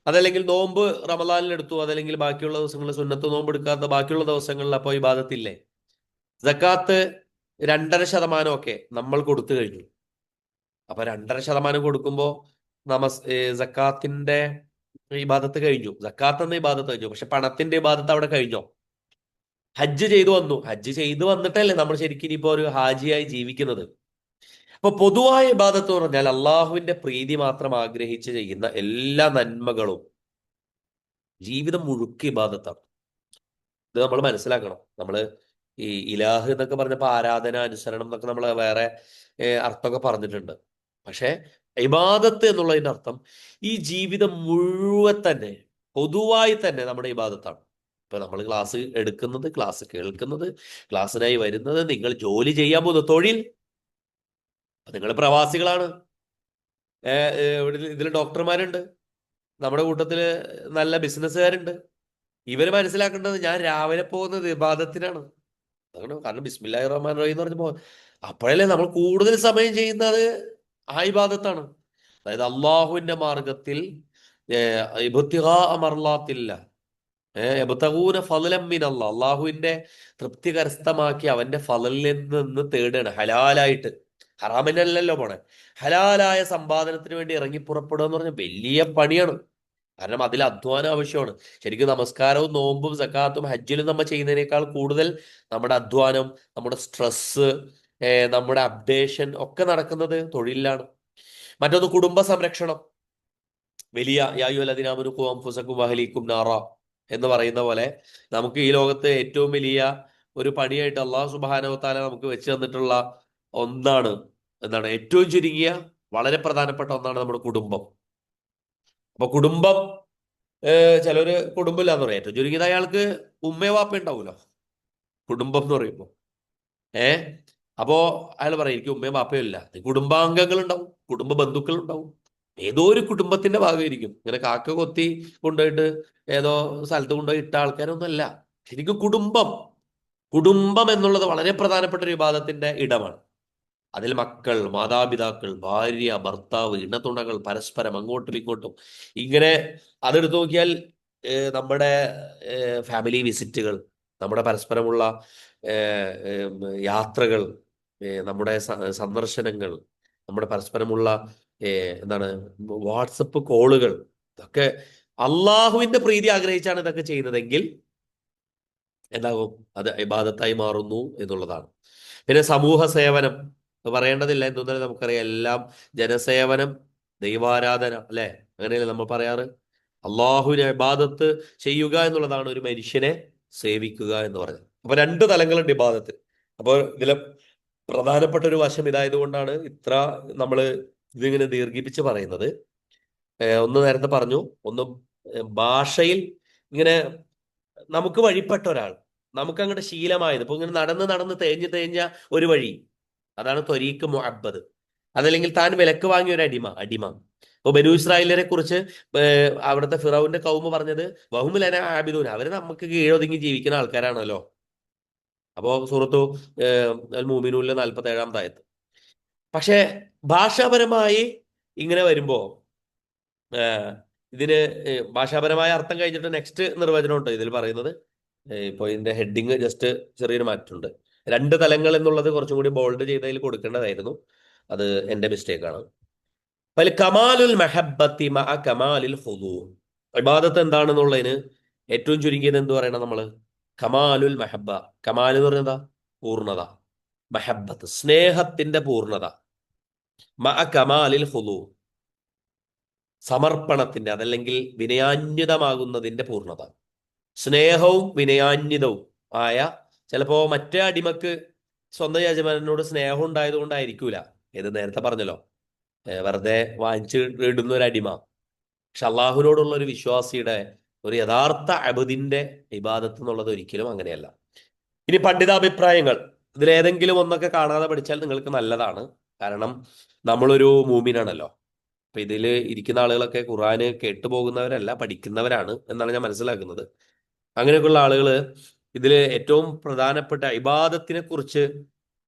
അതല്ലെങ്കിൽ നോമ്പ് റമദാനിൽ എടുത്തു, അതല്ലെങ്കിൽ ബാക്കിയുള്ള ദിവസങ്ങളിൽ സുന്നത്ത് നോമ്പ് എടുക്കാത്ത ബാക്കിയുള്ള ദിവസങ്ങളിൽ അപ്പോൾ ഇബാദത്തില്ലേ? സക്കാത്ത് 2.5% ഒക്കെ നമ്മൾ കൊടുത്തു കഴിഞ്ഞു. അപ്പൊ 2.5% കൊടുക്കുമ്പോൾ സക്കാത്തിന്റെ ഇബാദത്ത് കഴിഞ്ഞു, സക്കാത്ത് എന്ന ഇബാദത്ത് കഴിഞ്ഞു. പക്ഷെ പണത്തിന്റെ ഇബാദത്ത് അവിടെ കഴിഞ്ഞോ? ഹജ്ജ് ചെയ്തു വന്നു, ഹജ്ജ് ചെയ്തു വന്നിട്ടല്ലേ നമ്മൾ ശരിക്കും ഇനിയിപ്പോ ഒരു ഹാജിയായി ജീവിക്കുന്നത്. അപ്പൊ പൊതുവായ ഇബാദത്ത് എന്ന് പറഞ്ഞാൽ അള്ളാഹുവിന്റെ പ്രീതി മാത്രം ആഗ്രഹിച്ച് ചെയ്യുന്ന എല്ലാ നന്മകളും ജീവിതം മുഴുക്കി ഇബാദത്താണ്. ഇത് നമ്മൾ മനസ്സിലാക്കണം. നമ്മള് ഈ ഇലാഹ് എന്നൊക്കെ പറഞ്ഞപ്പോ ആരാധന, അനുസരണം എന്നൊക്കെ നമ്മൾ വേറെ അർത്ഥമൊക്കെ പറഞ്ഞിട്ടുണ്ട്. പക്ഷെ ഇബാദത്ത് എന്നുള്ളതിന്റെ അർത്ഥം ഈ ജീവിതം മുഴുവൻ തന്നെ പൊതുവായി തന്നെ നമ്മുടെ ഇബാദത്താണ്. ഇപ്പൊ നമ്മൾ ക്ലാസ് എടുക്കുന്നത്, ക്ലാസ് കേൾക്കുന്നത്, ക്ലാസ്സിനായി വരുന്നത്, നിങ്ങൾ ജോലി ചെയ്യാൻ പോകുന്ന തൊഴിൽ, നിങ്ങൾ പ്രവാസികളാണ്, ഇതിൽ ഡോക്ടർമാരുണ്ട്, നമ്മുടെ കൂട്ടത്തില് നല്ല ബിസിനസ്സുകാരുണ്ട്. ഇവര് മനസ്സിലാക്കേണ്ടത് ഞാൻ രാവിലെ പോകുന്നത് ഇബാദത്തിനാണ്. കാരണം ബിസ്മില്ലാഹിർ റഹ്മാൻ റഹീം എന്ന് പറഞ്ഞപ്പോ അപ്പോഴല്ലേ നമ്മൾ കൂടുതൽ സമയം ചെയ്യുന്നത് ആ ഇബാദത്താണ്. അതായത് അള്ളാഹുവിന്റെ മാർഗത്തിൽ അള്ളാഹുവിന്റെ തൃപ്തി കരസ്ഥമാക്കി അവന്റെ ഫളലിൽ നിന്ന് തേടുകയാണ്, ഹലാലായിട്ട്. ഹറാമിനല്ലല്ലോ പോണേ, ഹലാലായ സമ്പാദനത്തിന് വേണ്ടി ഇറങ്ങി പുറപ്പെടുക എന്ന് പറഞ്ഞാൽ വലിയ പണിയാണ്. കാരണം അതിൽ അധ്വാനം ആവശ്യമാണ്. ശരിക്കും നമസ്കാരവും നോമ്പും സക്കാത്തും ഹജ്ജിലും നമ്മൾ ചെയ്യുന്നതിനേക്കാൾ കൂടുതൽ നമ്മുടെ അധ്വാനം, നമ്മുടെ സ്ട്രെസ്, നമ്മുടെ അപ്ഡേഷൻ ഒക്കെ നടക്കുന്നത് തൊഴിലിലാണ്. മറ്റൊന്ന് കുടുംബ സംരക്ഷണം. വലിയ യായുവല്ലദീനാമനു ഖൂ അൻഫുസക്കും വഅഹ്ലീകും നാറ എന്ന് പറയുന്ന പോലെ നമുക്ക് ഈ ലോകത്ത് ഏറ്റവും വലിയ ഒരു പണിയായിട്ട് അള്ളാഹു സുബ്ഹാനഹു വ തആല നമുക്ക് വെച്ച് തന്നിട്ടുള്ള ഒന്നാണ് എന്താണ് ഏറ്റവും ചുരുങ്ങിയ വളരെ പ്രധാനപ്പെട്ട ഒന്നാണ് നമ്മുടെ കുടുംബം. അപ്പൊ കുടുംബം ചിലര് കുടുംബമില്ലാന്ന് പറയാം. ഏറ്റവും ചുരുങ്ങിയത് അയാൾക്ക് ഉമ്മയോ വാപ്പ ഉണ്ടാവുമല്ലോ കുടുംബം എന്ന് പറയുമ്പോൾ. ഏ അപ്പോ അയാൾ പറയും എനിക്ക് ഉമ്മയും വാപ്പയും ഇല്ല. കുടുംബാംഗങ്ങൾ ഉണ്ടാവും, കുടുംബ ബന്ധുക്കൾ ഉണ്ടാവും. ഏതോ ഒരു കുടുംബത്തിന്റെ ഭാഗമായിരിക്കും. ഇങ്ങനെ കാക്ക കൊത്തി കൊണ്ടുപോയിട്ട് ഏതോ സ്ഥലത്ത് കൊണ്ടുപോയി ഇട്ട ആൾക്കാരൊന്നും അല്ല. ശരിക്കും കുടുംബം കുടുംബം എന്നുള്ളത് വളരെ പ്രധാനപ്പെട്ട ഒരു വിഭാഗത്തിന്റെ ഇടമാണ്. അതിൽ മക്കൾ, മാതാപിതാക്കൾ, ഭാര്യ, ഭർത്താവ്, ഇണതുണകൾ, പരസ്പരം അങ്ങോട്ടും ഇങ്ങോട്ടും ഇങ്ങനെ അതെടുത്ത് നോക്കിയാൽ നമ്മുടെ ഫാമിലി വിസിറ്റുകൾ, നമ്മുടെ പരസ്പരമുള്ള യാത്രകൾ, നമ്മുടെ സന്ദർശനങ്ങൾ, നമ്മുടെ പരസ്പരമുള്ള എന്താണ് വാട്സപ്പ് കോളുകൾ, ഇതൊക്കെ അള്ളാഹുവിന്റെ പ്രീതി ആഗ്രഹിച്ചാണ് ഇതൊക്കെ ചെയ്യുന്നതെങ്കിൽ എന്താകും? അത് ഇബാദത്തായി മാറുന്നു എന്നുള്ളതാണ്. പിന്നെ സമൂഹ സേവനം പറയേണ്ടതില്ല, എന്തെന്നാലും നമുക്കറിയാം. എല്ലാം ജനസേവനം, ദൈവാരാധന, അല്ലെ? അങ്ങനെയല്ലേ നമ്മൾ പറയാറ്? അള്ളാഹുവിനെ ഇബാദത്ത് ചെയ്യുക എന്നുള്ളതാണ് ഒരു മനുഷ്യനെ സേവിക്കുക എന്ന് പറയുന്നത്. അപ്പൊ രണ്ട് തലങ്ങളുണ്ട് ഇബാദത്തിൽ. അപ്പോൾ ഇതിലെ പ്രധാനപ്പെട്ട ഒരു വശം ഇതായതുകൊണ്ടാണ് ഇത്ര നമ്മൾ ഇതിങ്ങനെ ദീർഘിപ്പിച്ച് പറയുന്നത്. ഒന്ന് നേരത്തെ പറഞ്ഞു, ഒന്ന് ഭാഷയിൽ ഇങ്ങനെ നമുക്ക് വഴിപ്പെട്ട ഒരാൾ, നമുക്ക് അങ്ങോട്ട് ശീലമായത്, ഇപ്പൊ ഇങ്ങനെ നടന്ന് നടന്ന് തേഞ്ഞ ഒരു വഴി, അതാണ് ത്വരീക്ക് മുഅബ്ബദ്. അതല്ലെങ്കിൽ താൻ വിലക്ക് വാങ്ങിയ ഒരു അടിമ. ഇപ്പൊ ബനൂ ഇസ്രായേലിനെ കുറിച്ച് അവിടുത്തെ ഫിറൗന്റെ കൗമ് പറഞ്ഞത് വഹും ലനാ ആബിദൂൻ, അവര് നമുക്ക് കീഴൊതുങ്ങി ജീവിക്കുന്ന ആൾക്കാരാണല്ലോ. അപ്പോ സൂറത്തു അൽ മൂമിനൂനിലെ 47-ാമത്തെ ആയത്ത്. പക്ഷെ ഭാഷാപരമായി ഇങ്ങനെ വരുമ്പോ ഇതിന് ഭാഷാപരമായ അർത്ഥം കഴിഞ്ഞിട്ട് നെക്സ്റ്റ് നിർവചനം ഉണ്ട് ഇതിൽ പറയുന്നത്. ഇപ്പൊ ഇതിന്റെ ഹെഡിങ് ജസ്റ്റ് ചെറിയൊരു മാറ്റമുണ്ട്. രണ്ട് തലങ്ങൾ എന്നുള്ളത് കുറച്ചും കൂടി ബോൾഡ് ചെയ്തതിൽ കൊടുക്കേണ്ടതായിരുന്നു. അത് എന്റെ മിസ്റ്റേക്കാണ്. കമാലുൽ മെഹബത്തി മഅ കമാലിൽ ഖുദൂ. ഇബാദത്ത് എന്താണെന്നുള്ളതിന് ഏറ്റവും ചുരുങ്ങിയത് എന്ത് പറയണം നമ്മള്? കമാലുൽ മെഹബ. കമാൽ എന്ന് പറഞ്ഞാൽ എന്താ? പൂർണ്ണത. മെഹബത്ത് സ്നേഹത്തിന്റെ പൂർണ്ണത. മഅ കമാലിൽ ഖുദൂ സമർപ്പണത്തിന്റെ, അതല്ലെങ്കിൽ വിനയാന്വിതമാകുന്നതിന്റെ പൂർണ്ണത. സ്നേഹവും വിനയാന്വിതവും ആയ, ചിലപ്പോ മറ്റേ അടിമക്ക് സ്വന്തം യജമാനോട് സ്നേഹം ഉണ്ടായത് കൊണ്ടായിരിക്കൂല, ഇത് നേരത്തെ പറഞ്ഞല്ലോ, വെറുതെ വാങ്ങിച്ച് ഇടുന്ന ഒരു അടിമ. പക്ഷെ അള്ളാഹുവിനോടുള്ള ഒരു വിശ്വാസിയുടെ ഒരു യഥാർത്ഥ അബദിന്റെ ഇബാദത്ത് എന്നുള്ളത് ഒരിക്കലും അങ്ങനെയല്ല. ഇനി പണ്ഡിതാഭിപ്രായങ്ങൾ, ഇതിലേതെങ്കിലും ഒന്നൊക്കെ കാണാതെ പഠിച്ചാൽ നിങ്ങൾക്ക് നല്ലതാണ്. കാരണം നമ്മളൊരു മൂമിനാണല്ലോ. അപ്പൊ ഇതിൽ ഇരിക്കുന്ന ആളുകളൊക്കെ ഖുർആന് കേട്ടുപോകുന്നവരല്ല, പഠിക്കുന്നവരാണ് എന്നാണ് ഞാൻ മനസ്സിലാക്കുന്നത്. അങ്ങനെയൊക്കെയുള്ള ആളുകൾ ഇതിൽ ഏറ്റവും പ്രധാനപ്പെട്ട ഇബാദത്തിനെ കുറിച്ച്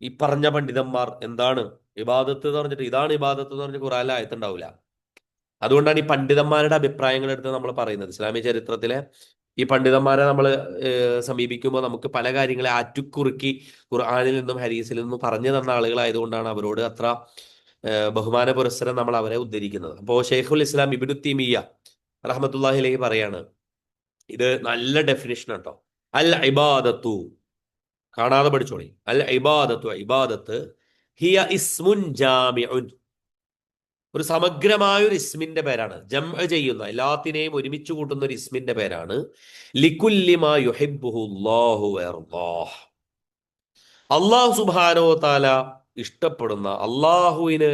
ഈ പറഞ്ഞ പണ്ഡിതന്മാർ എന്താണ് ഇബാദത്ത് എന്ന് പറഞ്ഞിട്ട്, ഇതാണ് ഇബാദത്ത് എന്ന് പറഞ്ഞ് ഖുർആനിൽ ആയത്തുണ്ടാവില്ല. അതുകൊണ്ടാണ് ഈ പണ്ഡിതന്മാരുടെ അഭിപ്രായങ്ങൾ എടുത്ത് നമ്മൾ പറയുന്നത്. ഇസ്ലാമിക ചരിത്രത്തിലെ ഈ പണ്ഡിതന്മാരെ നമ്മൾ സമീപിക്കുമ്പോൾ നമുക്ക് പല കാര്യങ്ങളെ ആറ്റുകുറുക്കി ഖുർആനിൽ നിന്നും ഹദീസിൽ നിന്നും പറഞ്ഞു തന്ന ആളുകളായതുകൊണ്ടാണ് അവരോട് അത്ര ബഹുമാന പുരസ്സരം നമ്മൾ അവരെ ഉദ്ധരിക്കുന്നത്. അപ്പോൾ ഷെയ്ഖുൽ ഇസ്ലാം ഇബ്നു തൈമിയ്യ റഹ്മത്തുള്ളാഹി അലൈഹി പറയാണ്, ഇത് നല്ല ഡെഫിനിഷൻ കേട്ടോ. അൽ ഇബാദത്തു, കാണാതെ പഠിച്ചോളി. അൽ ഇബാദത്തു, ഇബാദത്ത് ഹിയ ഇസ്മുൻ ജാമിഉൻ, ഒരു സമഗ്രമായ ഒരു ഇസ്മിന്റെ പേരാണ്. ജംഅ ചെയ്യുന്ന, എല്ലാത്തിനെയും ഒരുമിച്ച് കൂട്ടുന്ന ഒരു ഇസ്മിന്റെ പേരാണ്. ലികുല്ലി മാ യുഹിബ്ബുഹു അല്ലാഹു വയർദാഹ്, അല്ലാഹു സുബ്ഹാനഹു വ തആല ഇഷ്ടപ്പെടുന്ന, അള്ളാഹുവിന്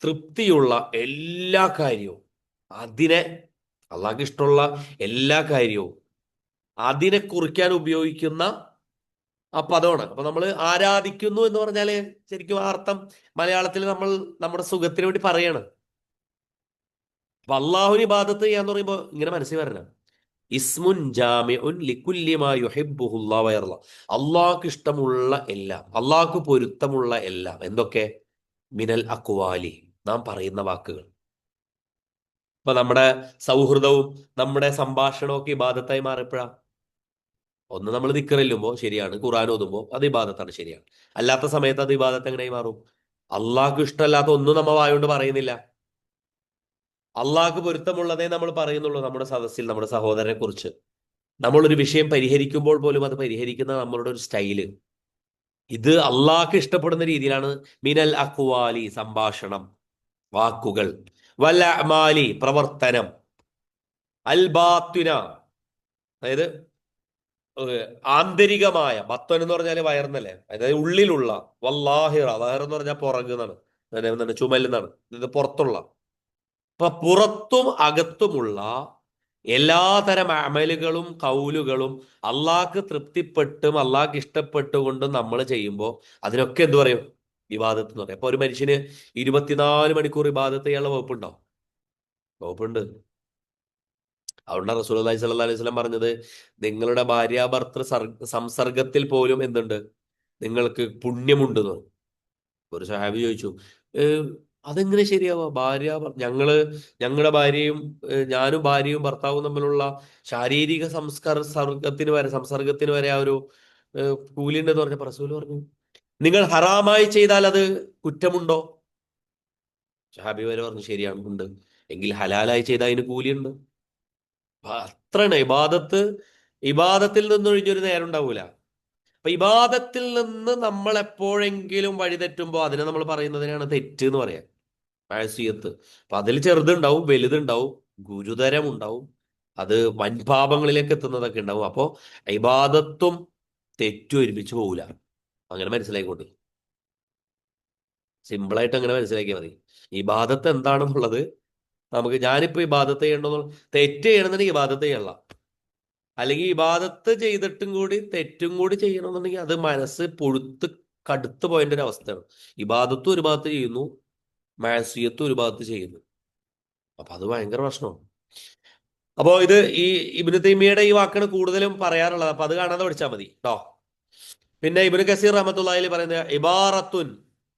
തൃപ്തിയുള്ള എല്ലാ കാര്യവും, അതിനെ അള്ളാഹ്ക്ക് ഇഷ്ടമുള്ള എല്ലാ കാര്യവും അതിനെ കുറിക്കാൻ ഉപയോഗിക്കുന്ന ആ പദമാണ്. അപ്പൊ നമ്മൾ ആരാധിക്കുന്നു എന്ന് പറഞ്ഞാല് ശരിക്കും ആ അർത്ഥം മലയാളത്തിൽ നമ്മൾ നമ്മുടെ സുഖത്തിന് വേണ്ടി പറയാണ്. അപ്പൊ അള്ളാഹുവിന് ഇബാദത്ത് ചെയ്യാന്ന് പറയുമ്പോൾ ഇങ്ങനെ മനസ്സിൽ വരണം, ഇസ്മുൻ ജാമിഉൻ ലികുല്ലി മാ യുഹിബ്ബുഹു അല്ലാഹു വയർള, അള്ളാഹ്ക്ക് ഇഷ്ടമുള്ള എല്ലാം, അള്ളാഹ്ക്ക് പൊരുത്തമുള്ള എല്ലാം. എന്തൊക്കെ? മിനൽ അഖ്വാലി, നാം പറയുന്ന വാക്കുകൾ. ഇപ്പൊ നമ്മുടെ സൗഹൃദവും നമ്മുടെ സംഭാഷണവും ഒക്കെ ഇബാദത്തായി മാറിയപ്പോഴാ? ഒന്ന് നമ്മൾ ദിക്റില്ലുമ്പോ ശരിയാണ്, ഖുർആൻ ഓതുമ്പോ അത് ഇബാദത്താണ്, ശരിയാണ്. അല്ലാത്ത സമയത്ത് അത് ഇബാദത്ത് എങ്ങനെയായി മാറും? അള്ളാഹ്ക്ക് ഇഷ്ടമല്ലാത്ത ഒന്നും നമ്മ വായോണ്ട് പറയുന്നില്ല. അള്ളാഹ്ക്ക് പൊരുത്തമുള്ളതേ നമ്മൾ പറയുന്നുള്ളൂ. നമ്മുടെ സദസ്സിൽ നമ്മുടെ സഹോദരനെ കുറിച്ച് നമ്മളൊരു വിഷയം പരിഹരിക്കുമ്പോൾ പോലും അത് പരിഹരിക്കുന്ന നമ്മളുടെ ഒരു സ്റ്റൈല്, ഇത് അള്ളാഹ്ക്ക് ഇഷ്ടപ്പെടുന്ന രീതിയിലാണ്. മിനൽ അക്വാലി സംഭാഷണം, വാക്കുകൾ, വൽ അഅമാലി പ്രവർത്തനം, അൽ ബാത്തിന അതായത് ആന്തരികമായ, ബത്വൻ എന്ന് പറഞ്ഞാൽ വയറെന്നല്ലേ, അതായത് ഉള്ളിലുള്ള, വല്ലാഹിറ വയറെന്ന് പറഞ്ഞാൽ പുറകുന്നാണ്, എന്താണ് ചുമൽ എന്നാണ്, ഇത് പുറത്തുള്ള. അപ്പൊ പുറത്തും അകത്തുമുള്ള എല്ലാതരം അമലുകളും കൗലുകളും അള്ളാഹ്ക്ക് തൃപ്തിപ്പെട്ടും അള്ളാഹ്ക്ക് ഇഷ്ടപ്പെട്ടുകൊണ്ടും നമ്മൾ ചെയ്യുമ്പോൾ അതിനൊക്കെ എന്ത് പറയും? ഇബാദത്ത് എന്ന് പറയും. അപ്പൊ ഒരു മനുഷ്യന് 24 മണിക്കൂർ ഇബാദത്ത് ചെയ്യാനുള്ള വകുപ്പുണ്ടോ? വകുപ്പുണ്ട്. അതുകൊണ്ടാണ് റസൂലുള്ളാഹി സ്വല്ലല്ലാഹി അലൈഹി വസല്ലം പറഞ്ഞത്, നിങ്ങളുടെ ഭാര്യാഭർത്തൃ സംസർഗത്തിൽ പോലും എന്തുണ്ട്? നിങ്ങൾക്ക് പുണ്യമുണ്ടെന്ന്. ഒരു സഹാബി ചോദിച്ചു, "ഏ, അതെങ്ങനെ ശരിയാവാ? ഞങ്ങളുടെ ഭാര്യയും ഞാനും ഭാര്യയും ഭർത്താവും തമ്മിലുള്ള ശാരീരിക സംസർഗത്തിന് വരെ ആ ഒരു കൂലി ഉണ്ടെന്ന് പറഞ്ഞപ്പോ റസൂല് പറഞ്ഞു, നിങ്ങൾ ഹറാമായി ചെയ്താൽ അത് കുറ്റമുണ്ടോ? സഹാബി വരെ പറഞ്ഞു, ശരിയാണ്, ഉണ്ട്. എങ്കിൽ ഹലാലായി ചെയ്താൽ അതിന് കൂലിയുണ്ട്. അപ്പൊ അത്രയാണ് ഇബാദത്ത്. ഇബാദത്തിൽ നിന്നൊഴിഞ്ഞൊരു നേരം ഉണ്ടാവൂല. അപ്പൊ ഇബാദത്തിൽ നിന്ന് നമ്മൾ എപ്പോഴെങ്കിലും വഴിതെറ്റുമ്പോൾ അതിനെ നമ്മൾ പറയുന്നതിനാണ് തെറ്റ് എന്ന് പറയാം, മാഴ്സിയത്ത്. അപ്പൊ അതിൽ ചെറുതുണ്ടാവും, വലുതുണ്ടാവും, ഗുരുതരം ഉണ്ടാവും, അത് വൻപാപങ്ങളിലേക്ക് എത്തുന്നതൊക്കെ ഉണ്ടാവും. അപ്പോ ഇബാദത്തും തെറ്റും ഒരുമിച്ച് പോകൂല. അങ്ങനെ മനസ്സിലായിക്കോട്ടെ. സിമ്പിളായിട്ട് അങ്ങനെ മനസ്സിലാക്കിയാൽ മതി. ഇബാദത്ത് എന്താണെന്നുള്ളത് നമുക്ക്, ഞാനിപ്പോ ഇബാദത്ത് ചെയ്യണമെന്നുള്ള, തെറ്റ് ചെയ്യണമെന്നുണ്ടെങ്കിൽ ഇബാദത്ത് ചെയ്യണം. അല്ലെങ്കിൽ ഇബാദത്ത് ചെയ്തിട്ടും കൂടി തെറ്റും കൂടി ചെയ്യണമെന്നുണ്ടെങ്കിൽ അത് മനസ്സ് പൊഴുത്ത് കടുത്ത് പോയതിന്റെ ഒരു അവസ്ഥയാണ്. ഇബാദത്തും ഒരു ഭാഗത്ത് ചെയ്യുന്നു, മാസിയത്തും ഒരു ഭാഗത്ത് ചെയ്യുന്നു. അപ്പൊ അത് ഭയങ്കര പ്രശ്നമാണ്. അപ്പോ ഇത് ഈ ഇബ്നു തൈമിയയുടെ ഈ വാക്കാണ് കൂടുതലും പറയാറുള്ളത്. അപ്പൊ അത് കാണാതെ പഠിച്ചാൽ മതി കേട്ടോ. പിന്നെ ഇബ്നു കസീർ റഹ്മത്തുള്ളാഹി പറയുന്നത് ഇബാറത്തുൻ,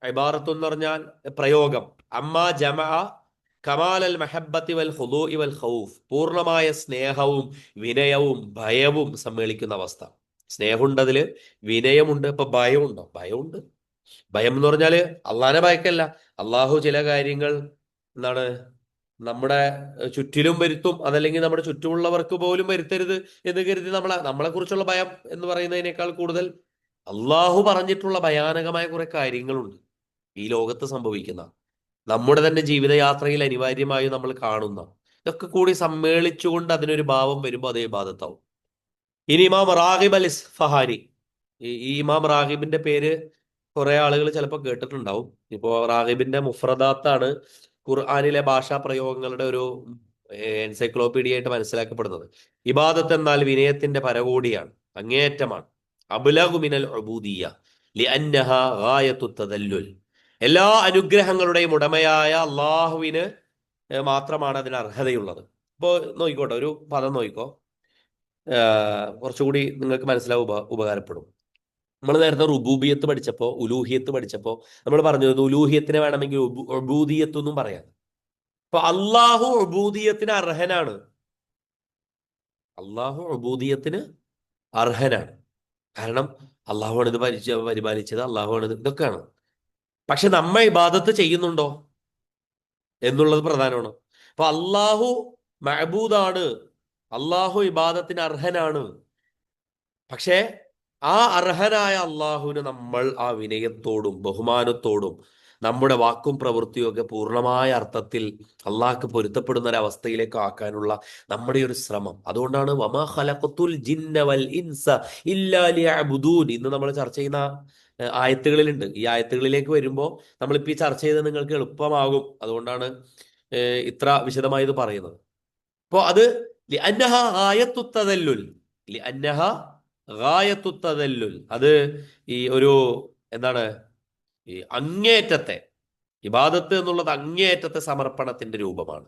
ഇബാറത്തുൻ എന്ന് പറഞ്ഞാൽ പ്രയോഗം. അമ്മ ജമഅ കമാൽ അൽ മഹബ്ബത്തി വൽ ഖുദൂഇ വൽ ഖൗഫ്, പൂർണ്ണമായ സ്നേഹവും വിനയവും ഭയവും സമ്മേളിക്കുന്ന അവസ്ഥ. സ്നേഹമുണ്ട്, അതില് വിനയമുണ്ട്. ഇപ്പൊ ഭയമുണ്ടോ? ഭയമുണ്ട്. ഭയം എന്ന് പറഞ്ഞാല് അള്ളാനെ ഭയക്കല്ല. അള്ളാഹു ചില കാര്യങ്ങൾ എന്താണ് നമ്മുടെ ചുറ്റിലും വരുത്തും, അതല്ലെങ്കിൽ നമ്മുടെ ചുറ്റുമുള്ളവർക്ക് പോലും വരുത്തരുത് എന്ന് കരുതി നമ്മളെ കുറിച്ചുള്ള ഭയം എന്ന് പറയുന്നതിനേക്കാൾ കൂടുതൽ അള്ളാഹു പറഞ്ഞിട്ടുള്ള ഭയാനകമായ കുറെ കാര്യങ്ങളുണ്ട് ഈ ലോകത്ത് സംഭവിക്കുന്ന, നമ്മുടെ തന്നെ ജീവിതയാത്രയിൽ അനിവാര്യമായി നമ്മൾ കാണുന്ന, ഇതൊക്കെ കൂടി സമ്മേളിച്ചുകൊണ്ട് അതിനൊരു ഭാവം വരുമ്പോൾ അതേ ബാധത്താവും. ഇനി ഇമാം റാഗിബ് അൽ ഇസ്ഫഹാനി, ഈ ഇമാം റാഗിബിന്റെ പേര് കുറെ ആളുകൾ ചിലപ്പോൾ കേട്ടിട്ടുണ്ടാവും. ഇപ്പോ റാഗിബിന്റെ മുഫ്രദാത്താണ് ഖുർആനിലെ ഭാഷാ പ്രയോഗങ്ങളുടെ ഒരു എൻസൈക്ലോപീഡിയ ആയിട്ട് മനസ്സിലാക്കപ്പെടുന്നത്. ഇബാദത്ത് എന്നാൽ വിനയത്തിന്റെ പരകോടിയാണ്, അങ്ങേയറ്റമാണ്. അബ്ലഗു മിനൽ ഉബൂദിയ്യ ലിഅന്നഹാ ഗായത്തു തദല്ലുൽ, എല്ലാ അനുഗ്രഹങ്ങളുടെയും ഉടമയായ അള്ളാഹുവിന് മാത്രമാണ് അതിന് അർഹതയുള്ളത്. ഇപ്പോ നോക്കിക്കോട്ടെ, ഒരു പദം നോക്കിക്കോ, കുറച്ചുകൂടി നിങ്ങൾക്ക് മനസ്സിലാവും, ഉപകാരപ്പെടും. നമ്മൾ നേരത്തെ റുബൂബിയത്ത് പഠിച്ചപ്പോൾ, ഉലൂഹിയത്ത് പഠിച്ചപ്പോൾ നമ്മൾ പറഞ്ഞത് ഉലൂഹിയത്തിനെ വേണമെങ്കിൽ ഉബൂദിയത്ത് എന്നും പറയാം. അപ്പൊ അള്ളാഹു ഉബൂദിയത്തിന് അർഹനാണ്. അള്ളാഹു ഉബൂദിയത്തിന് അർഹനാണ്. കാരണം അള്ളാഹുവാണ് ഇത് പരിപാലിച്ചത്, അള്ളാഹുവാണ് ഇത്, ഇതൊക്കെയാണ്. പക്ഷെ നമ്മ ഇബാദത്ത് ചെയ്യുന്നുണ്ടോ എന്നുള്ളത് പ്രധാനമാണ്. അപ്പൊ അള്ളാഹു മഅബൂദാണ്, അള്ളാഹു ഇബാദത്തിന് അർഹനാണ്. പക്ഷേ ആ അർഹനായ അള്ളാഹുവിന് നമ്മൾ ആ വിനയത്തോടും ബഹുമാനത്തോടും നമ്മുടെ വാക്കും പ്രവൃത്തിയും ഒക്കെ പൂർണ്ണമായ അർത്ഥത്തിൽ അള്ളാഹ്ക്ക് പൊരുത്തപ്പെടുന്ന ഒരു അവസ്ഥയിലേക്ക് ആക്കാനുള്ള നമ്മുടെ ഒരു ശ്രമം. അതുകൊണ്ടാണ് വമാ ഖലഖത്തുൽ ജിന്ന വൽ ഇൻസ ഇല്ലാ ലിയഅ്ബുദൂൻ ഇന്ന് നമ്മൾ ചർച്ച ചെയ്യുന്ന ആയത്തുകളിലുണ്ട്. ഈ ആയത്തുകളിലേക്ക് വരുമ്പോൾ നമ്മളിപ്പോൾ ഈ ചർച്ച ചെയ്ത് നിങ്ങൾക്ക് എളുപ്പമാകും. അതുകൊണ്ടാണ് ഇത്ര വിശദമായി ഇത് പറയുന്നത്. അപ്പോൾ അത് ലിഅന്നഹ ഗായത്തു തദല്ലുൽ, ലിഅന്നഹ ഗായത്തു തദല്ലുൽ, അത് ഈ ഒരു എന്താണ്, ഈ അങ്ങേയറ്റത്തെ ഇബാദത്ത് എന്നുള്ളത് അങ്ങേയറ്റത്തെ സമർപ്പണത്തിന്റെ രൂപമാണ്.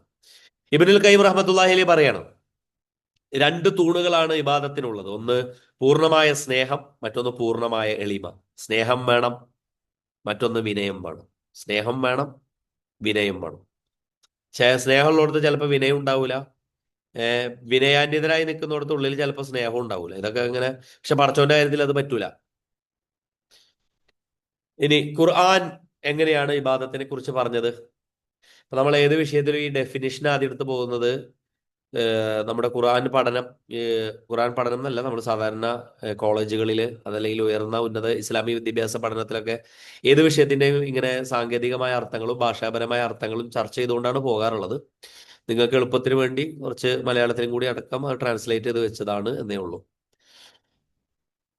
ഇബ്നുൽ ഖയ്യിം റഹ്മത്തുള്ളാഹി അലൈഹി പറയണം, രണ്ട് തൂണുകളാണ് ഇബാദത്തിനുള്ളത്. ഒന്ന് പൂർണ്ണമായ സ്നേഹം, മറ്റൊന്ന് പൂർണ്ണമായ എളിമ. സ്നേഹം വേണം, മറ്റൊന്ന് വിനയം വേണം. സ്നേഹം വേണം, വിനയം വേണം. സ്നേഹമുള്ളിടത്ത് ചിലപ്പോൾ വിനയം ഉണ്ടാവില്ല. വിനയാന്യതരായി നിൽക്കുന്നിടത്ത് ഉള്ളിൽ ചിലപ്പോൾ സ്നേഹം ഉണ്ടാവില്ല. ഇതൊക്കെ അങ്ങനെ. പക്ഷെ പടച്ചോന്റെ കാര്യത്തിൽ അത് പറ്റൂല. ഇനി ഖുർആൻ എങ്ങനെയാണ് ഇബാദത്തിനെ കുറിച്ച് പറഞ്ഞത്? അപ്പൊ നമ്മൾ ഏത് വിഷയത്തിലും ഈ ഡെഫിനിഷൻ ആദ്യം എടുത്ത് പോകുന്നത് നമ്മുടെ ഖുർആൻ പഠനം എന്നല്ല, നമ്മൾ സാധാരണ കോളേജുകളിൽ അതല്ലെങ്കിൽ ഉയർന്ന ഉന്നത ഇസ്ലാമിക വിദ്യാഭ്യാസ പഠനത്തിലൊക്കെ ഏത് വിഷയത്തിൻ്റെയും ഇങ്ങനെ സാങ്കേതികമായ അർത്ഥങ്ങളും ഭാഷാപരമായ അർത്ഥങ്ങളും ചർച്ച ചെയ്തുകൊണ്ടാണ് പോകാറുള്ളത്. നിങ്ങൾക്ക് എളുപ്പത്തിന് വേണ്ടി കുറച്ച് മലയാളത്തിലും കൂടി അടക്കം അത് ട്രാൻസ്ലേറ്റ് ചെയ്ത് വെച്ചതാണ് എന്നേ ഉള്ളൂ.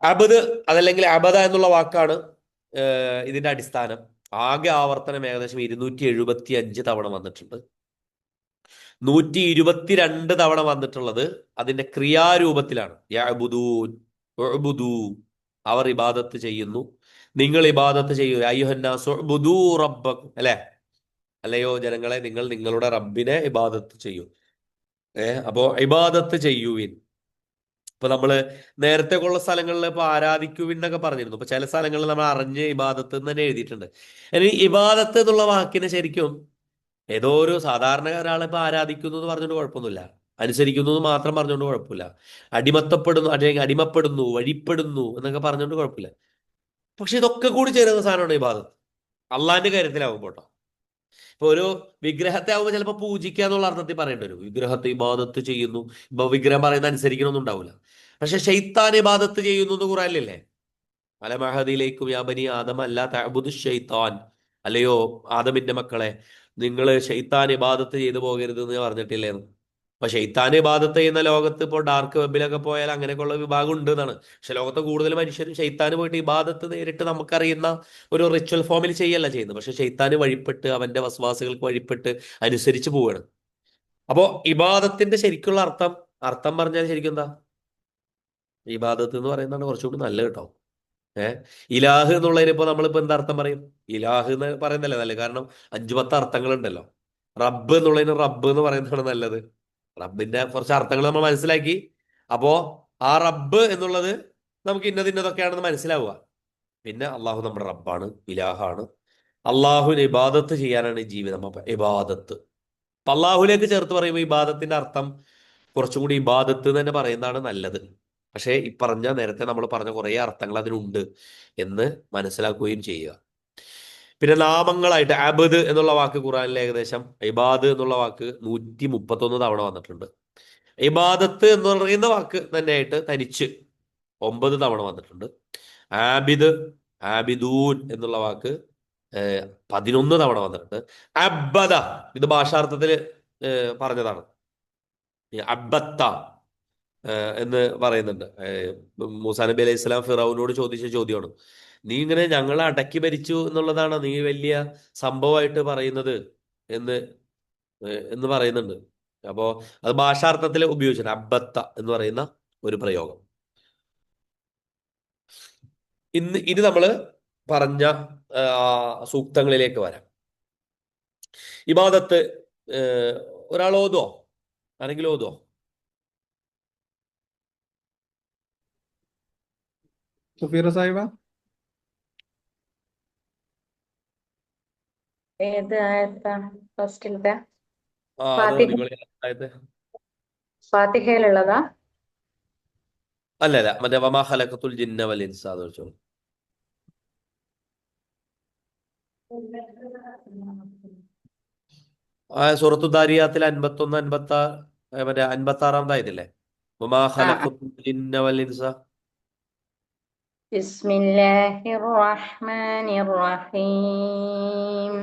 അബദ് അതല്ലെങ്കിൽ അബദ എന്നുള്ള വാക്കാണ് ഇതിന്റെ അടിസ്ഥാനം. ആകെ ആവർത്തനം ഏകദേശം 275 തവണ വന്നിട്ടുണ്ട്. 122 തവണ വന്നിട്ടുള്ളത് അതിന്റെ ക്രിയാരൂപത്തിലാണ്. യഅ്ബുദൂൻ, ഉഅ്ബുദൂ, അവർ ഇബാദത്ത് ചെയ്യുന്നു, നിങ്ങൾ ഇബാദത്ത് ചെയ്യൂ. അയ്യുഹന്നാസു ഉഅ്ബുദൂ റബ്ബക്കും, അല്ലെ? അല്ലയോ ജനങ്ങളെ, നിങ്ങൾ നിങ്ങളുടെ റബ്ബിനെ ഇബാദത്ത് ചെയ്യൂ. അപ്പോ ഇബാദത്ത് ചെയ്യുവിൻ. ഇപ്പൊ നമ്മള് നേരത്തെ ഉള്ള സ്ഥലങ്ങളിൽ ഇപ്പൊ ആരാധിക്കുവിൻ എന്നൊക്കെ പറഞ്ഞിരുന്നു. ഇപ്പൊ ചില സ്ഥലങ്ങളിൽ നമ്മൾ അറിഞ്ഞ് ഇബാദത്ത് എന്ന് തന്നെ എഴുതിയിട്ടുണ്ട്. ഇനി ഇബാദത്ത് എന്നുള്ള വാക്കിന് ശരിക്കും ഏതോ ഒരു സാധാരണ ഒരാളെ ഇപ്പൊ ആരാധിക്കുന്നു എന്ന് പറഞ്ഞുകൊണ്ട് കുഴപ്പമൊന്നുമില്ല, അനുസരിക്കുന്നു എന്ന് മാത്രം പറഞ്ഞുകൊണ്ട് കുഴപ്പമില്ല, അടിമത്തപ്പെടുന്നു അല്ലെങ്കിൽ അടിമപ്പെടുന്നു, വഴിപ്പെടുന്നു എന്നൊക്കെ പറഞ്ഞുകൊണ്ട് കുഴപ്പമില്ല. പക്ഷെ ഇതൊക്കെ കൂടി ചേരുന്ന സാധനമാണ് ഇബാദത്ത്, അള്ളാന്റെ കാര്യത്തിലാവുമ്പോൾ കേട്ടോ. ഇപ്പൊ ഒരു വിഗ്രഹത്തെ ആവുമ്പോൾ ചിലപ്പോൾ പൂജിക്കുക എന്നുള്ള അർത്ഥത്തിൽ പറയേണ്ടി വരും. വിഗ്രഹത്തെ ഇബാദത്ത് ചെയ്യുന്നു, ഇപ്പൊ വിഗ്രഹം പറയുന്ന അനുസരിക്കണമൊന്നും ഉണ്ടാവില്ല. പക്ഷെ ഷെയ്ത്താൻ ഇബാദത്ത് ചെയ്യുന്നു എന്ന് ഖുറാനിലല്ലേ? അലമഹദിയിലേക്കും യാ ബനി ആദം അല്ലാ തഅബുദു ഷൈത്താൻ, അല്ലയോ ആദമിന്റെ മക്കളെ, നിങ്ങൾ ഷെയ്ത്താൻ ഇബാദത്ത് ചെയ്തു പോകരുത് എന്ന് പറഞ്ഞിട്ടില്ലേന്ന്. അപ്പൊ ഷെയ്ത്താൻ ഇബാദത്ത് ചെയ്യുന്ന ലോകത്ത് ഇപ്പോൾ ഡാർക്ക് വെബിലൊക്കെ പോയാൽ അങ്ങനെയൊക്കെയുള്ള വിഭാഗം ഉണ്ട് എന്നാണ്. പക്ഷെ ലോകത്ത് കൂടുതൽ മനുഷ്യരും ഷെയ്ത്താന് പോയിട്ട് ഇബാദത്ത് നേരിട്ട് നമുക്കറിയുന്ന ഒരു റിച്വൽ ഫോമിൽ ചെയ്യല്ല ചെയ്യുന്നത്. പക്ഷെ ഷെയ്ത്താന് വഴിപ്പെട്ട് അവന്റെ വസ്വാസുകൾക്ക് വഴിപ്പെട്ട് അനുസരിച്ച് പോവുകയാണ്. അപ്പോ ഇബാദത്തിന്റെ ശരിക്കുള്ള അർത്ഥം അർത്ഥം പറഞ്ഞാൽ ശരിക്കും എന്താ? ഇബാദത്ത് എന്ന് പറയുന്നതാണ് കുറച്ചുകൂടി നല്ലത് കേട്ടോ. ഇലാഹ് എന്നുള്ളതിന് ഇപ്പൊ നമ്മളിപ്പോ എന്താ അർത്ഥം പറയും? ഇലാഹ് എന്ന് പറയുന്നല്ലേ നല്ലത്. കാരണം 5-10 അർത്ഥങ്ങളുണ്ടല്ലോ. റബ്ബ് എന്നുള്ളതിന് റബ്ബ് എന്ന് പറയുന്നതാണ് നല്ലത്. റബ്ബിന്റെ കുറച്ച് അർത്ഥങ്ങൾ നമ്മൾ മനസ്സിലാക്കി. അപ്പോ ആ റബ്ബ് എന്നുള്ളത് നമുക്ക് ഇന്നതൊക്കെയാണെന്ന് മനസ്സിലാവുക. പിന്നെ അള്ളാഹു നമ്മുടെ റബ്ബാണ്, ഇലാഹാണ്. അള്ളാഹുവിന് ഇബാദത്ത് ചെയ്യാനാണ് ജീവിതം. അപ്പൊ ഇബാദത്ത് അപ്പൊ അള്ളാഹുലേക്ക് ചേർത്ത് പറയുമ്പോൾ ഇബാദത്തിന്റെ അർത്ഥം കുറച്ചും കൂടി ഇബാദത്ത് എന്ന് തന്നെ പറയുന്നതാണ് നല്ലത്. പക്ഷേ ഈ നേരത്തെ നമ്മൾ പറഞ്ഞ കുറേ അർത്ഥങ്ങൾ അതിനുണ്ട് എന്ന് മനസ്സിലാക്കുകയും ചെയ്യുക. പിന്നെ നാമങ്ങളായിട്ട് അബദ് എന്നുള്ള വാക്ക് ഖുറാനിൽ ഏകദേശം ഇബാദ് എന്നുള്ള വാക്ക് 131 തവണ വന്നിട്ടുണ്ട്. ഇബാദത്ത് എന്ന് പറയുന്ന വാക്ക് തന്നെയായിട്ട് തനിച്ച് 9 തവണ വന്നിട്ടുണ്ട്. ആബിദ്, ആബിദൂൻ എന്നുള്ള വാക്ക് 11 തവണ വന്നിട്ടുണ്ട്. അബ്ബദ, ഇത് ഭാഷാർത്ഥത്തിൽ പറഞ്ഞതാണ്. അബ്ബത്ത എന്ന് പറയുന്നുണ്ട്. മൂസാ നബി അലൈഹി സ്വലാം ഫിറൗനോട് ചോദിച്ച ചോദ്യമാണ്, നീ ഇങ്ങനെ ഞങ്ങളെ അടക്കി ഭരിച്ചു എന്നുള്ളതാണ് നീ വലിയ സംഭവമായിട്ട് പറയുന്നത് എന്ന് എന്ന് പറയുന്നുണ്ട്. അപ്പോ അത് ഭാഷാർത്ഥത്തിൽ ഉപയോഗിച്ചിട്ടുണ്ട്, അബ്ബത്ത എന്ന് പറയുന്ന ഒരു പ്രയോഗം. ഇനി നമ്മൾ പറഞ്ഞ സൂക്തങ്ങളിലേക്ക് വരാം. ഇബാദത്ത് ഒരാൾ ഓതോ? ആരെങ്കിലും ഓതോ? സുഫീറ സാഹിബ, ഏത് ആയത്താ? ഫസ്റ്റിലത്തെ അത് നിങ്ങൾ ഫാത്തിഹയിലുള്ളതാ? അല്ലല്ല, മറ്റേ വമാ ഖലഖത്തുൽ ജിന്ന വൽ ഇൻസ അത് വെച്ചോ. സൂറത്തു ദാരിയാത്തിൽ 51, 56 മറ്റേ 56-ാമത്തെ ആയതില്ലേ? വമാ ഖലഖത്തുൽ ജിന്ന വൽ ഇൻസ. ബിസ്മില്ലാഹിർ റഹ്മാനിർ റഹീം.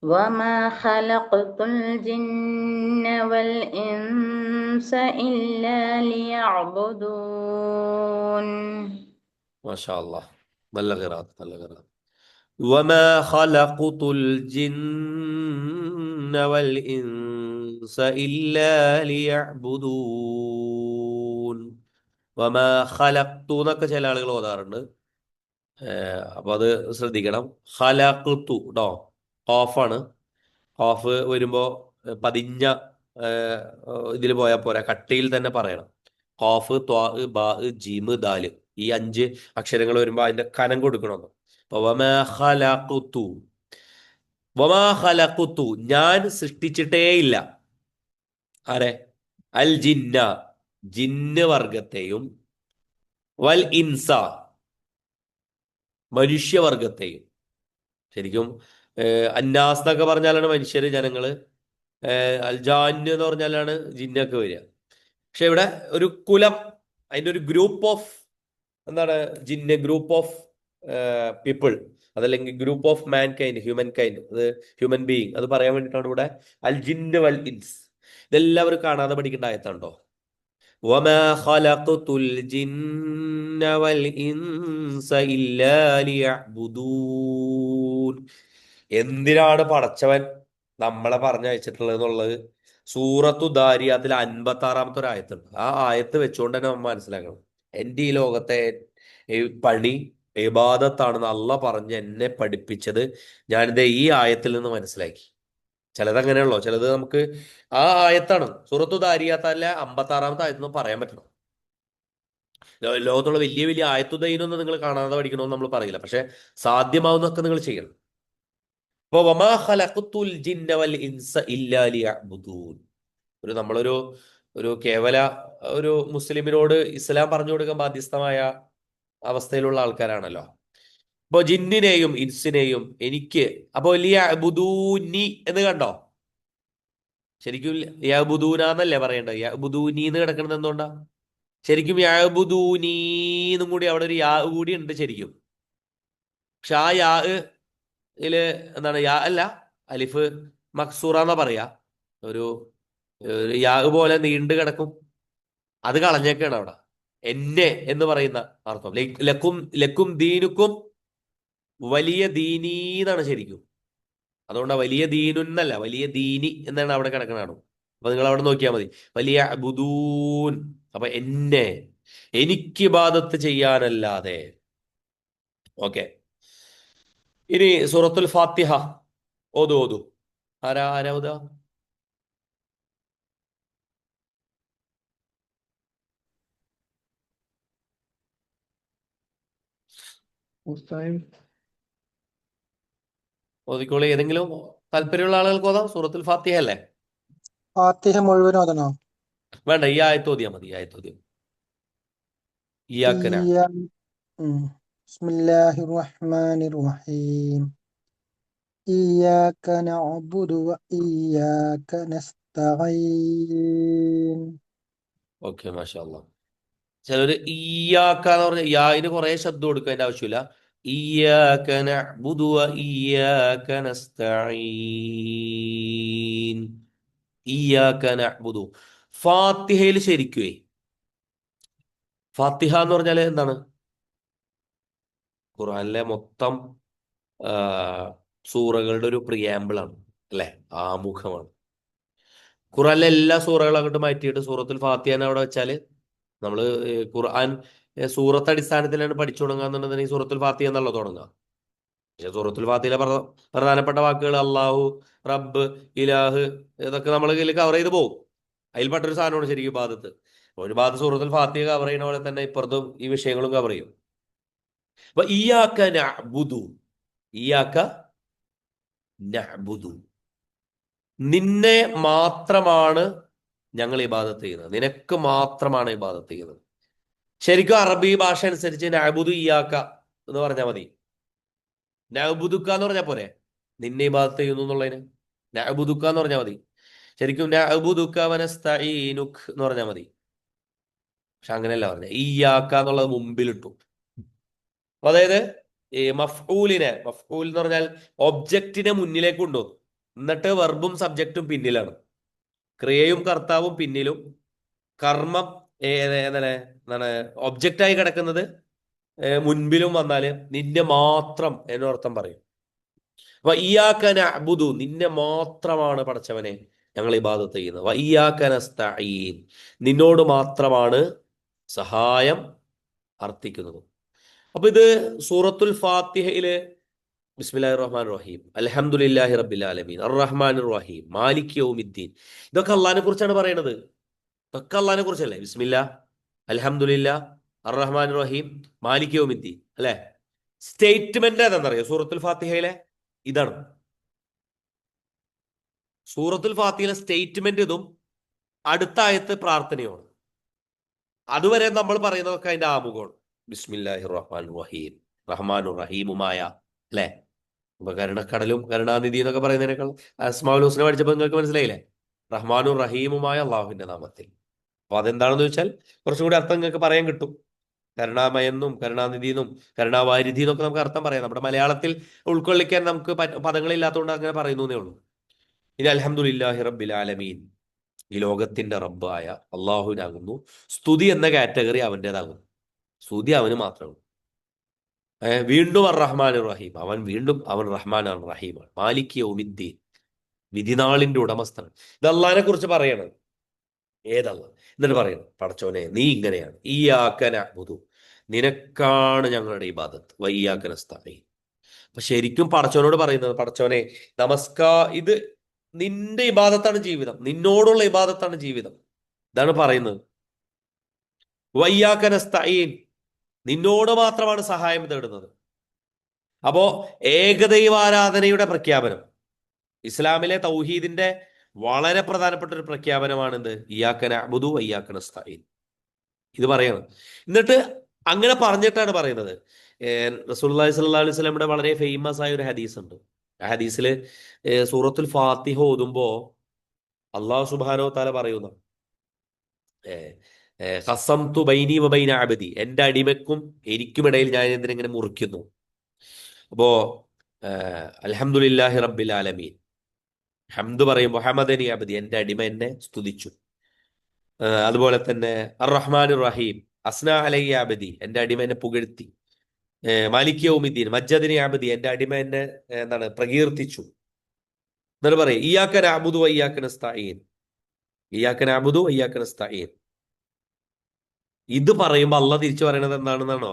വമാ ഖലഖതുൽ ജിന്ന വൽ ഇൻസ ഇല്ലാ ലിയഅ്ബുദൂൻ. മാഷാ അല്ലാഹ്, നല്ല ഖിറാഅത്ത്, നല്ല ഖിറാഅത്ത്. വമാ ഖലഖതുൽ ജിന്ന വൽ ഇൻസ ഇല്ലാ ലിയഅ്ബുദൂൻ. വമാ ഖലഖ്തു എന്നൊക്കെ ചില ആളുകൾ ഓതാറുണ്ട്. അപ്പൊ അത് ശ്രദ്ധിക്കണം. ഖലഖ്തു ട്ടോ, ഖാഫാണ്. ഖാഫ് വരുമ്പോ പതിഞ്ഞ ഇതിൽ പോയാൽ പോരാ, കട്ടിയിൽ തന്നെ പറയണം. ഖാഫ്, ത്വാ, ബാ, ജീമ്, ദാല്, ഈ 5 അക്ഷരങ്ങൾ വരുമ്പോ അതിന്റെ കനം കൊടുക്കണമെന്ന്. അപ്പൊ വമാ ഖലഖ്തു, വമാ ഖലഖ്തു, ഞാൻ സൃഷ്ടിച്ചിട്ടേ ഇല്ല. ആരെ? അൽ ജിന്ന, ജിന്ന് വർഗത്തെയും, വൽ ഇൻസ, മനുഷ്യവർഗത്തെയും. ശരിക്കും അന്നാസ് എന്നൊക്കെ പറഞ്ഞാലാണ് മനുഷ്യര്, ജനങ്ങള്. അൽ ജാന്ന് എന്ന് പറഞ്ഞാലാണ് ജിന്നൊക്കെ വരിക. പക്ഷെ ഇവിടെ ഒരു കുലം, അതിൻ്റെ ഒരു ഗ്രൂപ്പ് ഓഫ് എന്താണ് ജിന്ന്, ഗ്രൂപ്പ് ഓഫ് പീപ്പിൾ, അതല്ലെങ്കിൽ group of man kind, human kind, അത് ഹ്യൂമൻ ബീയിങ്, അത് പറയാൻ വേണ്ടിയിട്ടാണ് ഇവിടെ അൽ ജിന്ന് വൽ ഇൻസ്. ഇതെല്ലാവരും കാണാതെ പഠിക്കേണ്ട ആയത്താണ്ടോ. وما خلقت الجن والإنس إلا ليعبدون. എന്തിനാണ് പടച്ചവൻ നമ്മളെ പറഞ്ഞയച്ചിട്ടുള്ളത് എന്നുള്ളത് സൂറത്തു ദാരിയാത്തിൽ 56-ാമത്തെ ഒരു ആയത്തുണ്ട്. ആ ആയത്ത് വെച്ചുകൊണ്ട് തന്നെ നമ്മൾ മനസ്സിലാക്കണം, എൻ്റെ ഈ ലോകത്തെ ഈ പണി ഇബാദത്താണെന്ന് അള്ളാഹ് പറഞ്ഞ് എന്നെ പഠിപ്പിച്ചത് ഞാനിത് ഈ ആയത്തിൽ നിന്ന് മനസ്സിലാക്കി. ചിലത് അങ്ങനെയുള്ളൂ, ചിലത് നമുക്ക് ആ ആയത്താണ് സൂറത്തു ദാരിയാത്തല്ല 56-ാമത്തെ ആയത്തെന്ന് പറയാൻ പറ്റണം. ലോകത്തുള്ള വലിയ വലിയ ആയത്തുദൈനൊന്നും നിങ്ങൾ കാണാതെ പഠിക്കണമെന്ന് നമ്മൾ പറയില്ല, പക്ഷെ സാധ്യമാവുന്നൊക്കെ നിങ്ങൾ ചെയ്യണം. ഇപ്പൊ വമാ ഖലഖ്തുൽ ജിന്ന വൽ ഇൻസ ഇല്ലാ ലിയഅ്ബുദൂൻ. നമ്മളൊരു കേവല ഒരു മുസ്ലിമിനോട് ഇസ്ലാം പറഞ്ഞു കൊടുക്കാൻ ബാധ്യസ്ഥമായ അവസ്ഥയിലുള്ള ആൾക്കാരാണല്ലോ. ഇപ്പൊ ജിന്നിനെയും ഇൻസിനെയും എനിക്ക്, അപ്പൊ ലിയഅ്ബുദൂനി എന്ന് കണ്ടോ, ശരിക്കും യഅ്ബുദൂനാന്നല്ലേ പറയേണ്ടത്, യഅ്ബുദൂനി എന്ന് കിടക്കുന്നത് എന്തുകൊണ്ടാ? ശരിക്കും യഅ്ബുദൂനീന്നും കൂടി അവിടെ ഒരു യാ കൂടി ഉണ്ട് ശരിക്കും. പക്ഷെ ആ യാ ഇതില് എന്താണ്, യാ അല്ല, അലിഫ് മക്സൂറ എന്നാ പറയാ, ഒരു യാ പോലെ നീണ്ടു കിടക്കും, അത് കളഞ്ഞേക്കാണ് അവിടെ. എന്നെ എന്ന് പറയുന്ന അർത്ഥം. ലക്കും ലക്കും ദീനുക്കും വലിയ ദീനീന്നാണ് ശരിക്കും. അതുകൊണ്ട് വലിയ ദീനുന്നല്ല, വലിയ ദീനി എന്നാണ് അവിടെ കിടക്കണാണ്. അപ്പൊ നിങ്ങൾ അവിടെ നോക്കിയാൽ മതി, വലിയ അബുദൂൻ. അപ്പൊ എനിക്ക് ഇബാദത്ത് ചെയ്യാനല്ലാതെ. ഓക്കെ, ഇനി സൂറത്തുൽ ഫാത്തിഹ ഓതു. ആരാ ഓതുക? ഉസ്താദ് ഓതിക്കോളി. ഏതെങ്കിലും താല്പര്യമുള്ള ആളുകൾക്ക് ഓതാം. സൂറത്തുൽ ഫാത്തിഹ അല്ലേ? ഫാത്തിഹ മുഴുവൻ ഓതണോ? വേണ്ട, ഈ ആയത്ത് ഓതിയാ മതി. ഈ ആയത്ത് ഓതിയാ മതി. ഇയ്യാക്കന. ഇയ്യാ ബിസ്മില്ലാഹിർ റഹ്മാനിർ റഹീം. ഇയ്യാക നഅ്ബുദു വ ഇയ്യാക നസ്തഈൻ. ഓക്കെ, മാഷാ അല്ലാഹ്. ചിലര് ഇയ്യാക്ക എന്ന് പറഞ്ഞ യാന് കുറെ ശബ്ദം കൊടുക്കുക, അതിന്റെ ആവശ്യമില്ല. ഇയ്യാക നഅ്ബുദു വ ഇയ്യാക നസ്തഈൻ. ഇയ്യാക നഅ്ബുദു. ഫാത്തിഹയിൽ ശരിക്കുവേ, ഫാത്തിഹ എന്ന് പറഞ്ഞാല് എന്താണ്? ഖുർആനിലെ മൊത്തം സൂറകളുടെ ഒരു പ്രിയാമ്പിളാണ് അല്ലെ, ആമുഖമാണ്. ഖുർആനിലെ എല്ലാ സൂറകളും അങ്ങോട്ട് മാറ്റിയിട്ട് സൂറത്തുൽ ഫാത്തിഹനെ അവിടെ വെച്ചാല് നമ്മള് ഖുർആൻ സൂറത്ത് അടിസ്ഥാനത്തിലാണ് പഠിച്ചു തുടങ്ങുകയെന്നുണ്ടെങ്കിൽ സൂറത്തുൽ ഫാത്തിഹ എന്നുള്ള തുടങ്ങുക. പക്ഷെ സൂറത്തുൽ ഫാത്തിഹയിലെ പ്രധാനപ്പെട്ട വാക്കുകൾ അള്ളാഹു, റബ്ബ്, ഇലാഹ്, ഇതൊക്കെ നമ്മൾ ഇതിൽ കവർ ചെയ്ത് പോകും. അതിൽപ്പെട്ടൊരു സാധനമാണ് ശരിക്കും ഇബാദത്ത്. ഒരു ഭാഗത്ത് സൂറത്തുൽ ഫാത്തിഹ കവർ ചെയ്യുന്ന പോലെ തന്നെ ഇപ്പുറത്തും ഈ വിഷയങ്ങളും കവർ ചെയ്യും. അപ്പൊ ഇയ്യാക നഅ്ബുദു, ഇയ്യാക നഅ്ബുദു, നിന്നെ മാത്രമാണ് ഞങ്ങൾ ഇബാദത്ത് ചെയ്യുന്നത്, നിനക്ക് മാത്രമാണ് ഇബാദത്ത് ചെയ്യുന്നത്. ശരിക്കും അറബി ഭാഷ അനുസരിച്ച് നഅ്ബുദു ഇയ്യാക എന്ന് പറഞ്ഞാൽ മതി. നഅ്ബുദുക എന്ന് പറഞ്ഞാൽ പോരെ, നിന്നെ ഇബാദത്ത് ചെയ്യുന്നു എന്നുള്ളതിന് നഅ്ബുദുക എന്ന് പറഞ്ഞാൽ മതി. ശരിക്കും നഅ്ബുദുക വനസ്തഈനുക എന്ന് പറഞ്ഞാൽ മതി. പക്ഷെ അങ്ങനെയല്ല പറഞ്ഞത്, ഇയ്യാക എന്നുള്ളത് മുമ്പിലിട്ടു. അതായത് ഈ മഫ്ഊൽ എന്ന് പറഞ്ഞാൽ ഒബ്ജക്റ്റിനെ മുന്നിലേക്ക് കൊണ്ടുവന്നു, എന്നിട്ട് വെർബും സബ്ജക്റ്റും പിന്നിലാണ്, ക്രിയയും കർത്താവും പിന്നിലും, കർമ്മം എന്താണ് ഒബ്ജക്റ്റായി കിടക്കുന്നത് മുൻപിലും വന്നാല് നിന്നെ മാത്രം എന്നർത്ഥം പറയും. അപ്പൊ ഇയ്യാക നഅ്ബുദു, നിന്നെ മാത്രമാണ് പടച്ചവനെ ഞങ്ങൾ ഇബാദത്ത് ചെയ്യുന്നത്. വ ഇയ്യാക നസ്തഈൻ, നിന്നോട് മാത്രമാണ് സഹായം അർത്ഥിക്കുന്നത്. അപ്പൊ ഇത് സൂറത്തുൽ ഫാത്തിഹയില് ബിസ്മില്ലാഹിർ റഹ്മാനിർ റഹീം, അൽഹംദുലില്ലാഹി റബ്ബിൽ ആലമീൻ, അർറഹ്മാനിർ റഹീം, മാലിക് യൗമിദ്ദീൻ, ഇതൊക്കെ അള്ളാഹിനെ കുറിച്ചാണ് പറയുന്നത്. ഇതൊക്കെ അള്ളാഹിനെ കുറിച്ചല്ലേ? ബിസ്മില്ലാ, അൽഹംദുലില്ലാ, അർറഹ്മാനിർ റഹീം, മാലിക് യൗമിദ്ദീൻ അല്ലെ? സ്റ്റേറ്റ്മെന്റ് ഏതാണെന്നറിയോ സൂറത്തുൽ ഫാത്തിഹയിലെ? ഇതാണ് സൂറത്തുൽ ഫാത്തിഹയിലെ സ്റ്റേറ്റ്മെന്റ്. ഇതും അടുത്ത ആയത്ത് പ്രാർത്ഥനയുമാണ്. അതുവരെ നമ്മൾ പറയുന്നതൊക്കെ അതിന്റെ ആമുഖമാണ്. ബിസ്മില്ലാഹിർ റഹ്മാനിർ റഹീം, റഹ്മാനുർ റഹീമുമായ അല്ലെ? അപ്പൊ കരുണക്കടലും കരുണാനിധി എന്നൊക്കെ പറയുന്നതിനേക്കാൾ അസ്മാഉൽ ഹുസ്ന പഠിച്ചപ്പോൾ നിങ്ങൾക്ക് മനസ്സിലായില്ലേ? റഹ്മാനും റഹീമുമായ അള്ളാഹുവിന്റെ നാമത്തിൽ. അപ്പൊ അതെന്താണെന്ന് വെച്ചാൽ കുറച്ചും കൂടി അർത്ഥം നിങ്ങൾക്ക് പറയാൻ കിട്ടും. കരുണാമയെന്നും കരുണാനിധി എന്നും കരുണാവാരിധി എന്നൊക്കെ നമുക്ക് അർത്ഥം പറയാം. നമ്മുടെ മലയാളത്തിൽ ഉൾക്കൊള്ളിക്കാൻ നമുക്ക് പദങ്ങളില്ലാത്തതുകൊണ്ട് അങ്ങനെ പറയുന്നേ ഉള്ളൂ. ഇനി അൽഹംദുലില്ലാഹി റബ്ബിൽ ആലമീൻ, ഈ ലോകത്തിന്റെ റബ്ബായ അള്ളാഹുവിനാകുന്നു സ്തുതി എന്ന കാറ്റഗറി അവൻ്റെതാകുന്നു. സ്തുതി അവന് മാത്രമാണ്. വീണ്ടും റഹ്മാൻ റഹീം, അവൻ റഹ്മാനാണ് റഹീമാണ്. മാലിക് യൗമിദ്ദീൻ, വിധിനാളിന്റെ ഉടമസ്ഥനാണ്. ഇത് അള്ളാഹിനെ കുറിച്ച് പറയണത്. ഏതല്ല എന്നിട്ട് പറയണം, പടച്ചോനെ നീ ഇങ്ങനെയാണ്. ഇയ്യാക നഅ്ബുദു, നിനക്കാണ് ഞങ്ങളുടെ ഇബാദത്ത്, വയ്യാക നസ്തഈൻ. അപ്പൊ ശരിക്കും പടച്ചോനോട് പറയുന്നത്, പടച്ചോനെ ഇത് നിന്റെ ഇബാദത്താണ് ജീവിതം, നിന്നോടുള്ള ഇബാദത്താണ് ജീവിതം. ഇതാണ് പറയുന്നത്. വയ്യാക നസ്തഈൻ, നിന്നോട് മാത്രമാണ് സഹായം തേടുന്നത്. അപ്പോ ഏകദൈവാരാധനയുടെ പ്രഖ്യാപനം, ഇസ്ലാമിലെ തൗഹീദിന്റെ വളരെ പ്രധാനപ്പെട്ട ഒരു പ്രഖ്യാപനമാണ് എന്ത്? ഇയ്യാക നഅ്ബുദു വയ്യാക നസ്തഈൻ. ഇത് പറയണം. എന്നിട്ട് അങ്ങനെ പറഞ്ഞിട്ടാണ് പറയുന്നത്. റസൂലുള്ളാഹി സ്വല്ലല്ലാഹു അലൈഹി വസല്ലമയുടെ വളരെ ഫേമസ് ആയ ഒരു ഹദീസ് ഉണ്ട്. ആ ഹദീസില് സൂറത്തുൽ ഫാത്തിഹ ഓതുമ്പോ അള്ളാഹു സുബ്ഹാനഹു വ തആല പറയുന്ന, ഖസംതു ബൈനി വ ബൈന അബ്ദി, എന്റെ അടിമക്കും എനിക്കുമിടയിൽ ഞാൻ എന്തിനെങ്ങനെ മുറിക്കുന്നു. അപ്പോ അൽഹംദുലില്ലാഹി റബ്ബിൽ ആലമീൻ, ഹംദ് പറയുമ്പോൾ ഹമദനി അബ്ദി, എന്റെ അടിമ എന്നെ സ്തുതിച്ചു. അതുപോലെ തന്നെ അർ റഹ്മാൻ റഹീം, അസ്നാ അലയ്യ അബ്ദി, എന്റെ അടിമ എന്നെ പുകഴ്ത്തി. മാലിക് യൗമിദ്ദീൻ, മജ്ജദിനി അബ്ദി, എന്റെ അടിമ എന്നെ പ്രകീർത്തിച്ചു. എന്നിട്ട് പറയും ഇയ്യാക നഅ്ബുദു വയ്യാക നസ്തഈൻ, ഇയ്യാക നഅ്ബുദു വയ്യാക നസ്തഈൻ. ഇത് പറയുമ്പോൾ അള്ളാഹ് തിരിച്ചു പറയുന്നത് എന്താണെന്നാണോ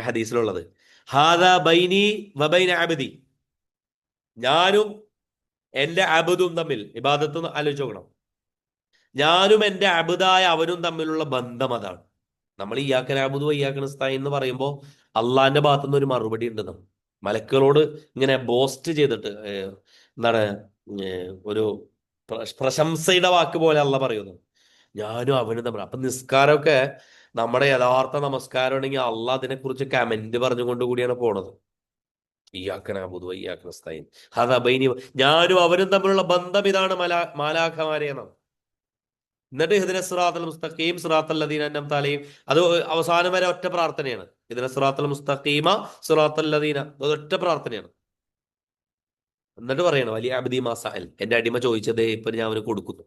ഹദീസിലുള്ളത്? ഹാദാ ബൈനി വബൈന അബ്ദി, ഞാനും എന്റെ അബ്ദും തമ്മിൽ, ഇബാദത്ത് ആലോചിച്ച് നോക്കണം, ഞാനും എന്റെ അബ്ദായ അവനും തമ്മിലുള്ള ബന്ധം അതാണ്. നമ്മൾ ഇയ്യാക നഅ്ബുദു വയ്യാക നസ്തഈൻ എന്ന് പറയുമ്പോൾ അള്ളാഹിന്റെ ഭാഗത്തുനിന്ന് ഒരു മറുപടി ഉണ്ട്. നമ്മൾ മലക്കുകളോട് ഇങ്ങനെ ബോസ്റ്റ് ചെയ്തിട്ട് ഒരു പ്രശംസയുടെ വാക്ക് പോലെ അള്ളാഹ് പറയുന്നു, ഞാനും അവനും തമ്മിൽ. അപ്പൊ നിസ്കാരമൊക്കെ നമ്മുടെ യഥാർത്ഥ നമസ്കാരം ഉണ്ടെങ്കിൽ അള്ളാഹ് അതിനെക്കുറിച്ച് കമന്റ് പറഞ്ഞുകൊണ്ട് കൂടിയാണ് പോണത്. ഇയ്യാക നഅ്ബുദു വയ്യാക നസ്തഈൻ ഹാദാ ബൈനി, ഞാനും അവനും തമ്മിലുള്ള ബന്ധം ഇതാണ് മാലാഖമാരെ എന്നാണ്. എന്നിട്ട് ഇഹ്ദിന സിറാത്തൽ മുസ്തഖീം സിറാത്തൽ ലദീന അൻഅംത അലൈഹിം, അത് അവസാനം വരെ ഒറ്റ പ്രാർത്ഥനയാണ്. ഇഹ്ദിന സിറാത്തൽ മുസ്തഖീമ സിറാത്തൽ ലദീന, അത് ഒറ്റ പ്രാർത്ഥനയാണ്. എന്നിട്ട് പറയണം വലിയ അബ്ദി മാ സഅൽ, എന്റെ അടിമ ചോദിച്ചതേ ഇപ്പൊ ഞാൻ അവന് കൊടുക്കുന്നു.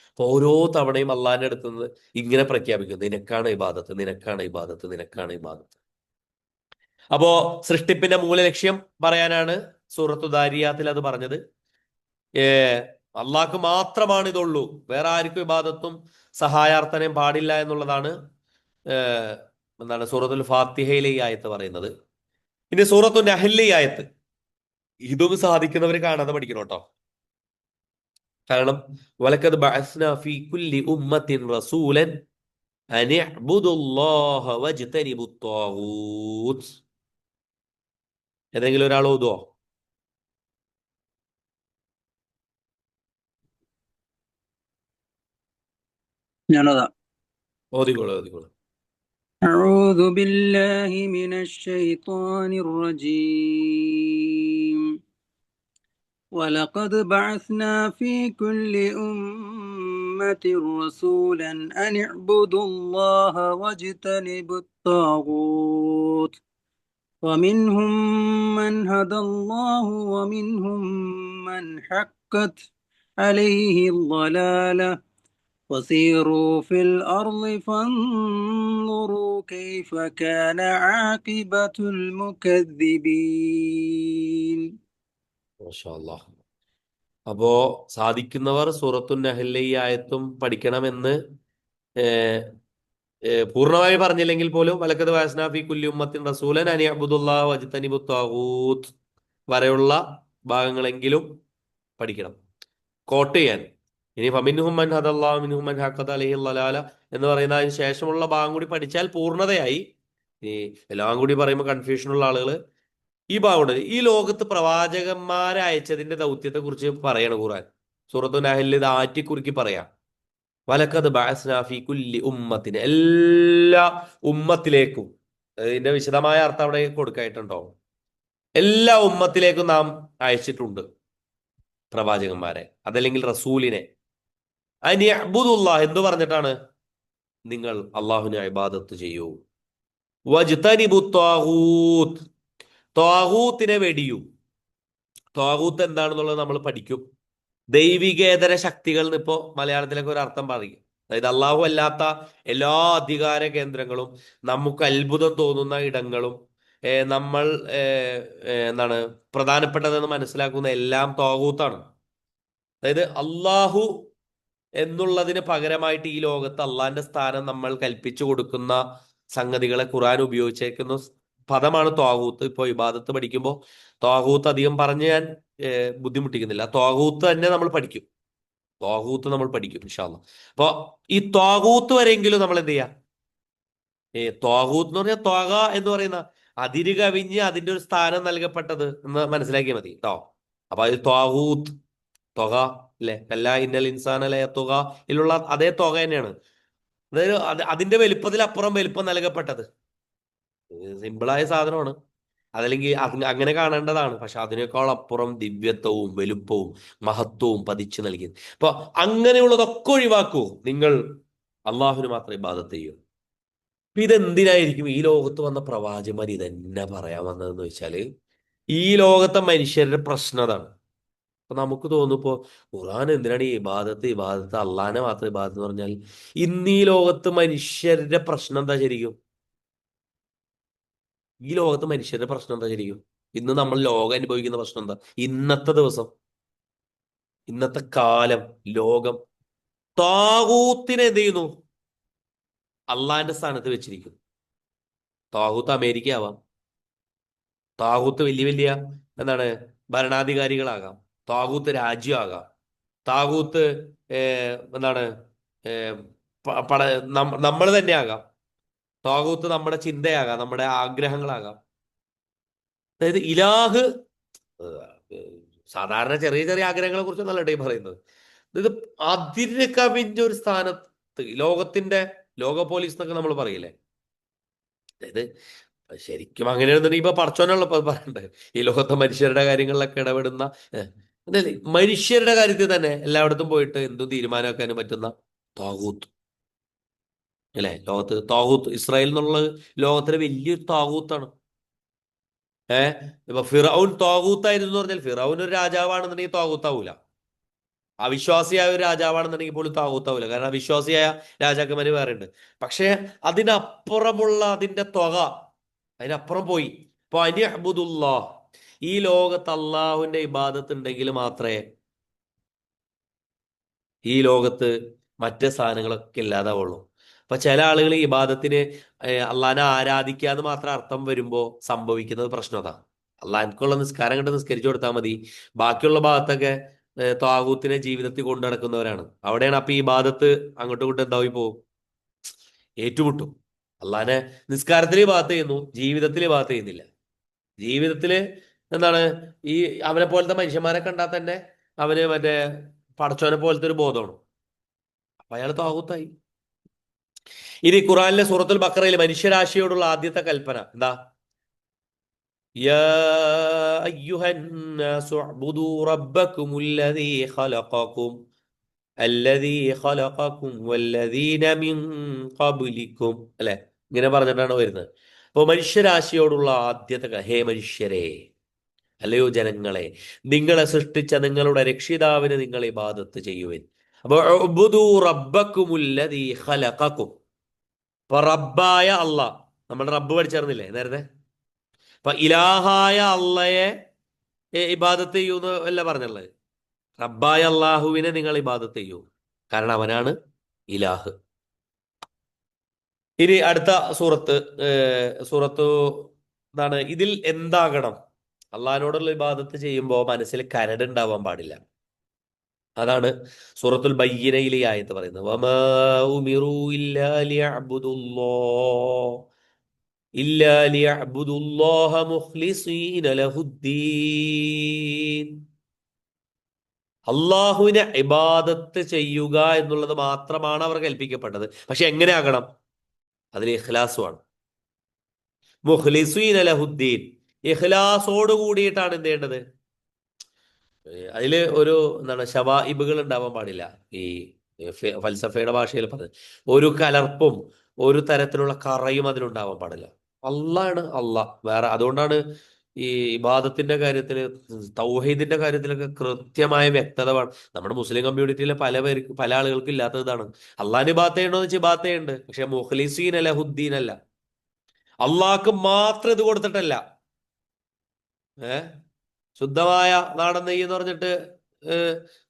അപ്പൊ ഓരോ തവണയും അള്ളാഹിന്റെ അടുത്തുനിന്ന് ഇങ്ങനെ പ്രഖ്യാപിക്കുന്നു, നിനക്കാണ് ഇബാദത്ത്, നിനക്കാണ് ഇബാദത്ത്, നിനക്കാണ് ഇബാദത്ത്. അപ്പോ സൃഷ്ടിപ്പിന്റെ മൂലലക്ഷ്യം പറയാനാണ് സൂറത്തു ദാരിയാത്തിൽ അത് പറഞ്ഞത്. അള്ളാഹ്ക്ക് മാത്രമാണ് ഇതുള്ളൂ, വേറെ ആർക്കും ഇബാദത്തും സഹായാർത്ഥനയും പാടില്ല എന്നുള്ളതാണ് സൂറത്തുൽ ഫാത്തിഹയിലെ ഈ ആയത്ത് പറയുന്നത്. ഇനി സൂറത്തു നഹ്ലിലെ ഈ ആയത്ത്, ഇതും സാധിക്കുന്നവർ കാണാതെ പഠിക്കണം കേട്ടോ. കാരണം വലഖദ് ബഅസ്നാ ഫീ കുല്ലി ഉമ്മത്തിൻ റസൂലൻ അൻ ഇഅ്ബുദുല്ലാഹ വജ്തനിബുത് ത്വാഗൂത്ത്. ഏതെങ്കിലും ഒരാൾ ഓതുവോ? ഞാനതാ. ഓതിക്കോളൂ. أعوذ بالله من الشيطان الرجيم. ولقد بعثنا في كل أمة رسولا أن اعبدوا الله واجتنبوا الطاغوت ومنهم من هدى الله ومنهم من حقت عليه الضلالة وسيروا في الأرض فانظروا كيف كان عاقبة المكذبين. മാഷാ അല്ലാഹ്. അപ്പോ സാധിക്കുന്നവർ സൂറത്തു നഹ്ലിലെ ഈ ആയത്തും പഠിക്കണമെന്ന് പൂർണ്ണമായി പറഞ്ഞില്ലെങ്കിൽ പോലും വലഖദ് ബഅസ്നാ ഫീ കുല്ലി ഉമ്മത്തിൻ റസൂലൻ അൻ ഇഅ്ബുദുല്ലാഹ വജ്തനിബുത് ത്വാഗൂത്ത് വരെയുള്ള ഭാഗങ്ങളെങ്കിലും പഠിക്കണം, കോട്ട് ചെയ്യാൻ. ഇനി ഫമിൻഹും മൻ ഹദല്ലാഹു മിൻഹും മൻ ഹഖത അലൈഹി ളലാല എന്ന് പറയുന്ന അതിന് ശേഷമുള്ള ഭാഗം കൂടി പഠിച്ചാൽ പൂർണ്ണതയായി. ഈ എല്ലാം കൂടി പറയുമ്പോൾ കൺഫ്യൂഷനുള്ള ആളുകൾ ഈ ഭാഗമുണ്ട്. ഈ ലോകത്ത് പ്രവാചകന്മാരെ അയച്ചതിന്റെ ദൗത്യത്തെ കുറിച്ച് പറയണ ഖുർആൻ. സൂറത്തു നഹ്ലിൽ ഇത് ആറ്റിക്കുറുക്കി പറയാം. വലഖദ് ബഅസ്നാ ഫീ കുല്ലി ഉമ്മത്തിൻ, എല്ലാ ഉമ്മത്തിലേക്കും, ഇതിന്റെ വിശദമായ അർത്ഥം അവിടെ കൊടുക്കായിട്ടുണ്ടോ? എല്ലാ ഉമ്മത്തിലേക്കും നാം അയച്ചിട്ടുണ്ട്. പ്രവാചകന്മാരെ അതല്ലെങ്കിൽ റസൂലിനെ. അനിഅ്ബുദുല്ലാഹ് എന്തു പറഞ്ഞിട്ടാണ്? നിങ്ങൾ അള്ളാഹുവിനെ ഇബാദത്ത് ചെയ്യൂ. വജ്തനിബു ത്വാഗൂത്ത്, ത്വാഗൂത്തിനെ വെടിയൂ. ത്വാഗൂത്ത് എന്താണെന്നുള്ളത് നമ്മൾ പഠിക്കും. ദൈവികേതര ശക്തികൾ എന്ന് ഇപ്പോൾ മലയാളത്തിലൊക്കെ ഒരു അർത്ഥം പറയും. അതായത് അള്ളാഹു അല്ലാത്ത എല്ലാ അധികാര കേന്ദ്രങ്ങളും നമുക്ക് അത്ഭുതം തോന്നുന്ന ഇടങ്ങളും നമ്മൾ എന്താണ് പ്രധാനപ്പെട്ടതെന്ന് മനസ്സിലാക്കുന്ന എല്ലാം ത്വാഗൂത്താണ്. അതായത് അള്ളാഹു എന്നുള്ളതിന് പകരമായിട്ട് ഈ ലോകത്ത് അള്ളാഹിന്റെ സ്ഥാനം നമ്മൾ കൽപ്പിച്ചു കൊടുക്കുന്ന സംഗതികളെ ഖുർആൻ ഉപയോഗിച്ചേക്കുന്ന പദമാണ് ത്വാഗൂത്ത്. ഇപ്പോൾ ഇബാദത്ത് പഠിക്കുമ്പോൾ ത്വാഗൂത്ത് അധികം പറഞ്ഞ് ഞാൻ ബുദ്ധിമുട്ടിക്കുന്നില്ല. ത്വാഗൂത്ത് തന്നെ നമ്മൾ പഠിക്കും. ത്വാഗൂത്ത് നമ്മൾ പഠിക്കും ഇൻഷാ അല്ലാഹ്. അപ്പൊ ഈ ത്വാഗൂത്ത് വരെയെങ്കിലും നമ്മൾ എന്ത് ചെയ്യാം? ത്വാഗൂത്ത് എന്ന് പറഞ്ഞാൽ ത്വാഗ എന്ന് പറയുന്ന അതിര് കവിഞ്ഞ് അതിന്റെ ഒരു സ്ഥാനം നൽകപ്പെട്ടത് എന്ന് മനസ്സിലാക്കിയാൽ മതി കേട്ടോ. അപ്പൊ അത് ത്വാഗൂത്ത്, തുക അല്ലെ, കല്ലാ ഇന്നൽ ഇൻസാനലെ തുക ഇതിലുള്ള അതേ തുക തന്നെയാണ്. അതായത് അതിന്റെ വലുപ്പത്തിലപ്പുറം വലുപ്പം നൽകപ്പെട്ടത്. സിമ്പിളായ സാധനമാണ്, അതല്ലെങ്കിൽ അങ്ങനെ കാണേണ്ടതാണ്. പക്ഷെ അതിനേക്കാൾ അപ്പുറം ദിവ്യത്വവും വലുപ്പവും മഹത്വവും പതിച്ചു നൽകിയത്. അപ്പൊ അങ്ങനെയുള്ളതൊക്കെ ഒഴിവാക്കൂ, നിങ്ങൾ അള്ളാഹുവിന് മാത്രം ഇബാദത്ത് ചെയ്യൂ. അപ്പൊ ഇതെന്തിനായിരിക്കും ഈ ലോകത്ത് വന്ന പ്രവാചകന്മാർ ഇതെന്നെ പറയാൻ വന്നതെന്ന് വെച്ചാല് ഈ ലോകത്തെ മനുഷ്യരുടെ പ്രശ്നം അതാണ്. അപ്പൊ നമുക്ക് തോന്നും ഇപ്പോ ഖുർആൻ എന്തിനാണ് ഈ ഇബാദത്ത് അള്ളാഹിനെ മാത്രം ഇബാദത്ത് എന്ന് പറഞ്ഞാൽ ഇന്ന് ഈ ലോകത്ത് മനുഷ്യരുടെ പ്രശ്നം എന്താ ശരിക്കും? ഈ ലോകത്ത് മനുഷ്യരുടെ പ്രശ്നം എന്താ ശരിക്കും? ഇന്ന് നമ്മൾ ലോകം അനുഭവിക്കുന്ന പ്രശ്നം എന്താ? ഇന്നത്തെ ദിവസം, ഇന്നത്തെ കാലം, ലോകം താഗൂത്തിനെ എന്ത് ചെയ്യുന്നു? അള്ളാഹിന്റെ സ്ഥാനത്ത് വെച്ചിരിക്കുന്നു. താഗൂത്ത് അമേരിക്ക ആവാം, താഗൂത്ത് വലിയ വലിയ എന്താണ് ഭരണാധികാരികളാകാം, താഗൂത്ത് രാജ്യമാകാം, താഗൂത്ത് എന്താണ് നമ്മൾ തന്നെ ആകാം, താഗൂത്ത് നമ്മുടെ ചിന്തയാകാം, നമ്മുടെ ആഗ്രഹങ്ങളാകാം. അതായത് ഇലാഹ് സാധാരണ ചെറിയ ചെറിയ ആഗ്രഹങ്ങളെ കുറിച്ചൊന്നല്ല ഈ പറയുന്നത്. ഇത് അതിര് കവിഞ്ഞ ഒരു സ്ഥാനത്ത് ലോകത്തിന്റെ ലോക പോലീസ് എന്നൊക്കെ നമ്മൾ പറയില്ലേ. അതായത് ശരിക്കും അങ്ങനെയാണെന്നുണ്ടെങ്കിൽ ഇപ്പൊ പടച്ചോനുള്ള പറയണ്ടേ ഈ ലോകത്തെ മനുഷ്യരുടെ കാര്യങ്ങളിലൊക്കെ ഇടപെടുന്ന മനുഷ്യരുടെ കാര്യത്തിൽ തന്നെ എല്ലായിടത്തും പോയിട്ട് എന്തും തീരുമാനമാക്കാനും പറ്റുന്ന താഗൂത്ത് അല്ലെ. ലോകത്ത് താഗൂത്ത് ഇസ്രായേൽ എന്നുള്ളത് ലോകത്തിലെ വലിയൊരു താഗൂത്താണ്. ഇപ്പൊ ഫിറഔൻ താഗൂത്തായിരുന്നു എന്ന് പറഞ്ഞാൽ ഫിറഔൻ ഒരു രാജാവാണെന്നുണ്ടെങ്കിൽ താഗൂത്താവൂല. അവിശ്വാസിയായ ഒരു രാജാവാണെന്നുണ്ടെങ്കിൽ പോലും താഗൂത്താവൂല. കാരണം അവിശ്വാസിയായ രാജാക്കന്മാര് വേറെ ഉണ്ട്. പക്ഷെ അതിനപ്പുറമുള്ള അതിന്റെ തുക അതിനപ്പുറം പോയി. ഇപ്പൊ അനിഅ്ബുദുല്ലാഹ്, ഈ ലോകത്ത് അള്ളാഹുവിന്റെ ഇബാദത്ത് ഉണ്ടെങ്കിൽ മാത്രമേ ഈ ലോകത്ത് മറ്റ് സാധനങ്ങളൊക്കെ ഇല്ലാതാവുള്ളൂ. അപ്പൊ ചില ആളുകൾ ഈ ഇബാദത്തിന് അള്ളാഹിനെ ആരാധിക്കാന്ന് മാത്രം അർത്ഥം വരുമ്പോൾ സംഭവിക്കുന്നത് പ്രശ്നം അതാ. അള്ളാഹിനുള്ള നിസ്കാരം കണ്ട് നിസ്കരിച്ചു കൊടുത്താൽ മതി, ബാക്കിയുള്ള ഭാഗത്തൊക്കെ താഗൂത്തിനെ ജീവിതത്തിൽ കൊണ്ടു നടക്കുന്നവരാണ്. അവിടെയാണ് അപ്പൊ ഈ ഇബാദത്ത് അങ്ങോട്ടും ഇങ്ങോട്ടും എന്തായി പോകും, ഏറ്റുമുട്ടും. അള്ളാഹിനെ നിസ്കാരത്തിൽ ഇബാദത്ത് ചെയ്യുന്നു, ജീവിതത്തിൽ ഇബാദത്ത് ചെയ്യുന്നില്ല. ജീവിതത്തില് എന്താണ് ഈ അവനെ പോലത്തെ മനുഷ്യന്മാരെ കണ്ടാൽ തന്നെ അവന് മറ്റേ പടച്ചോനെ പോലത്തെ ഒരു ബോധമാണ്. അപ്പൊ അയാൾ താഗൂത്തായി. ഇനി ഖുറാനിലെ സൂറത്തുൽ ബഖറയിൽ മനുഷ്യരാശിയോടുള്ള ആദ്യത്തെ കൽപ്പന എന്താ? യാ അയ്യുഹന്നാസു ഉഅ്ബുദൂ റബ്ബക്കുമുല്ലദീ ഖലഖക്കും അല്ലദീ ഖലഖക്കും വല്ലദീന മിൻ ഖബ്ലിക്കും അല്ലെ, ഇങ്ങനെ പറഞ്ഞിട്ടാണ് വരുന്നത്. അപ്പോൾ മനുഷ്യരാശിയോടുള്ള ആദ്യത്തെ ഹേ മനുഷ്യരെ, അല്ലയോ ജനങ്ങളെ, നിങ്ങളെ സൃഷ്ടിച്ച നിങ്ങളുടെ രക്ഷിതാവിന് നിങ്ങൾ ഇബാദത്ത് ചെയ്യുവിൻ. അപ്പൊ ഉഅ്ബുദൂ റബ്ബക്കുമുല്ലദീ ഖലഖക്കും, അപ്പൊ റബ്ബായ അള്ളാഹ്, നമ്മൾ റബ്ബ് പഠിച്ചറിഞ്ഞില്ലേ നേരത്തെ? അപ്പൊ ഇലാഹായ അള്ളയെ ഇബാദത്ത് ചെയ്യൂന്ന് അല്ല പറഞ്ഞുള്ളത്. റബ്ബായ അള്ളാഹുവിനെ നിങ്ങൾ ഇബാദത്ത് ചെയ്യൂ, കാരണം അവനാണ് ഇലാഹ്. ഇനി അടുത്ത സൂറത്ത് എന്താണ്? ഇതിൽ എന്താകണം? അള്ളാഹിനോടുള്ള ഇബാദത്ത് ചെയ്യുമ്പോൾ മനസ്സിൽ കരടുണ്ടാവാൻ പാടില്ല. അതാണ് സൂറത്തുൽ ബയ്യിനയിൽ ഈ ആയത്ത് പറയുന്നത്. വമാ ഉമിറൂ ഇല്ലാ ലിയഅ്ബുദുല്ലാഹ മുഖ്ലിസീന ലഹുദ്ദീൻ. അള്ളാഹുവിനെ ഇബാദത്ത് ചെയ്യുക എന്നുള്ളത് മാത്രമാണ് അവർ കൽപ്പിക്കപ്പെട്ടത്. പക്ഷെ എങ്ങനെ ആകണം? അതിൽ ഇഖ്ലാസ് വേണം. മുഖ്ലിസീന ലഹുദ്ദീൻ, ഇഖ്ലാസോട് കൂടിയിട്ടാണ് എന്ത് ചെയ്യേണ്ടത്? അതില് ഒരു എന്താണ് ശവായിബുകൾ ഉണ്ടാവാൻ പാടില്ല. ഈ ഫൽസഫയുടെ ഭാഷയിൽ പറഞ്ഞത് ഒരു കലർപ്പും ഒരു തരത്തിലുള്ള കറയും അതിലുണ്ടാവാൻ പാടില്ല. അള്ളാണ് അള്ളാഹ്, വേറെ. അതുകൊണ്ടാണ് ഈ ഇബാദത്തിന്റെ കാര്യത്തില്, തൗഹീദിന്റെ കാര്യത്തിലൊക്കെ കൃത്യമായ വ്യക്തത വേണം. നമ്മുടെ മുസ്ലിം കമ്മ്യൂണിറ്റിയിലെ പല ആളുകൾക്കും ഇല്ലാത്തത് ഇതാണ്. അള്ളാഹിന് ഇബാദത്ത് ചെയ്യണമെന്ന് വെച്ചാൽ ഇബാദത്ത് ചെയ്യുന്നുണ്ട്, പക്ഷെ മുഖ്ലിസീൻ അല്ല, ഹുദ്ദീൻ അല്ല. അള്ളാഹ്ക്ക് മാത്രം ഇത് കൊടുത്തിട്ടല്ല. ഏഹ് ശുദ്ധമായ നാടൻ നെയ്യ് എന്ന് പറഞ്ഞിട്ട്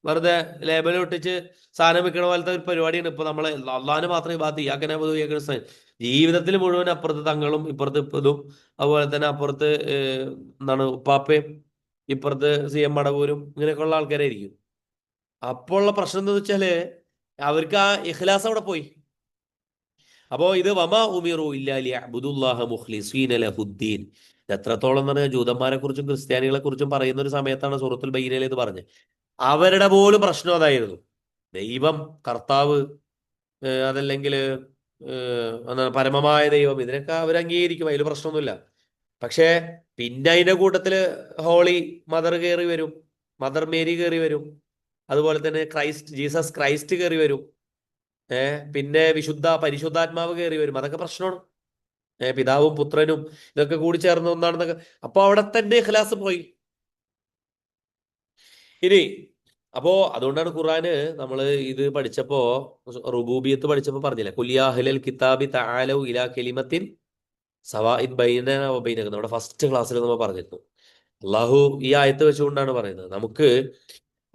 വെറുതെ ലേബൽ ഒട്ടിച്ച് സാധനം വെക്കണ പോലത്തെ ഒരു പരിപാടിയാണ് ഇപ്പൊ നമ്മള്. അള്ളാഹിന് മാത്രമേ ബാത്ത് ഇയാക്കനെ ജീവിതത്തിൽ മുഴുവൻ അപ്പുറത്ത് തങ്ങളും ഇപ്പുറത്ത് ഇതും, അതുപോലെ തന്നെ അപ്പുറത്ത് എന്താണ് ഉപ്പാപ്പയും, ഇപ്പുറത്ത് CM മടവൂരും, ഇങ്ങനെയൊക്കെയുള്ള ആൾക്കാരായിരിക്കും. അപ്പോൾ ഉള്ള പ്രശ്നം എന്താ വെച്ചാല് അവർക്ക് ആ ഇഖ്ലാസ് അവിടെ പോയി. അപ്പോ ഇത് വമാ ഉമിറു ഇല്ലാ ലിയഅ്ബുദുല്ലാഹ മുഖ്ലിസീന ലഹുദ്ദീൻ. ഇത് എത്രത്തോളം എന്ന് പറഞ്ഞാൽ ജൂതന്മാരെ കുറിച്ചും ക്രിസ്ത്യാനികളെ കുറിച്ചും പറയുന്ന ഒരു സമയത്താണ് സൂറത്തുൽ ബയ്യിനയിൽ ഇത് പറഞ്ഞത്. അവരുടെ പോലും പ്രശ്നം അതായിരുന്നു. ദൈവം, കർത്താവ്, അതല്ലെങ്കിൽ പരമമായ ദൈവം, ഇതിനൊക്കെ അവർ അംഗീകരിക്കും, അതിൽ പ്രശ്നമൊന്നുമില്ല. പക്ഷേ പിന്നെ അതിന്റെ കൂട്ടത്തില് ഹോളി മദർ കയറി വരും, മദർ മേരി കയറി വരും, അതുപോലെ തന്നെ ജീസസ് ക്രൈസ്റ്റ് കയറി വരും, പിന്നെ പരിശുദ്ധാത്മാവ് കയറി വരും. അതൊക്കെ പ്രശ്നമാണ്. പിതാവും പുത്രനും ഇതൊക്കെ കൂടി ചേർന്ന് ഒന്നാണെന്നൊക്കെ. അപ്പൊ അവിടെ തന്നെ ഇഖ്ലാസ് പോയി. ഇനി അതുകൊണ്ടാണ് ഖുർആന് നമ്മൾ ഇത് പഠിച്ചപ്പോ, റുബൂബിയത്ത് പഠിച്ചപ്പോ പറഞ്ഞില്ല, കുല്യാ അഹ്ലൽ കിതാബി തആലൗ ഇലാ കലിമത്തിൻ സവാഇൻ ബൈനനാ വ ബൈനക്കും. നമ്മുടെ ഫസ്റ്റ് ക്ലാസ്സിൽ നമ്മൾ പറഞ്ഞിരുന്നു. അള്ളാഹു ഈ ആയത്ത് വെച്ചുകൊണ്ടാണ് പറയുന്നത്, നമുക്ക്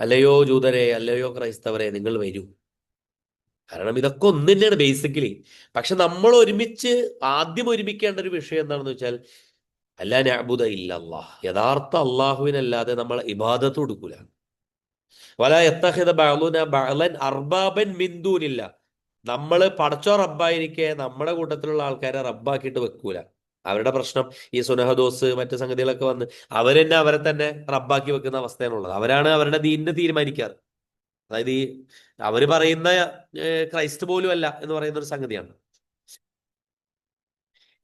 അല്ലയോ ജൂതരെ, അല്ലയോ ക്രൈസ്തവരെ, നിങ്ങൾ വരൂ. കാരണം ഇതൊക്കെ ഒന്ന് തന്നെയാണ് ബേസിക്കലി. പക്ഷെ നമ്മൾ ആദ്യം ഒരുമിക്കേണ്ട ഒരു വിഷയം എന്താണെന്ന് വെച്ചാൽ, അല്ലാ നഅ്ബുദ ഇല്ലല്ലാഹ്, യഥാർത്ഥ അള്ളാഹുവിനല്ലാതെ നമ്മൾ ഇബാദത്ത് കൊടുക്കൂല. വലാ യത്തഖിദ ബഅ്ളുനാ ബഅ്ലൻ അർബാബൻ മിൻ ദൂനില്ലാ, നമ്മൾ പടച്ചോ റബ്ബായിരിക്കെ നമ്മുടെ കൂട്ടത്തിലുള്ള ആൾക്കാരെ റബ്ബാക്കിയിട്ട് വെക്കൂല. അവരുടെ പ്രശ്നം ഈ സുനഹദോസ് മറ്റു സംഗതികളൊക്കെ വന്ന് അവരെ തന്നെ റബ്ബാക്കി വെക്കുന്ന അവസ്ഥയാണുള്ളത്. അവരാണ് അവരുടെ ദീനിനെ തീരുമാനിക്കാറ്. അതായത് അവര് പറയുന്ന ക്രൈസ്റ്റ് പോലും അല്ല എന്ന് പറയുന്ന ഒരു സംഗതിയാണ്.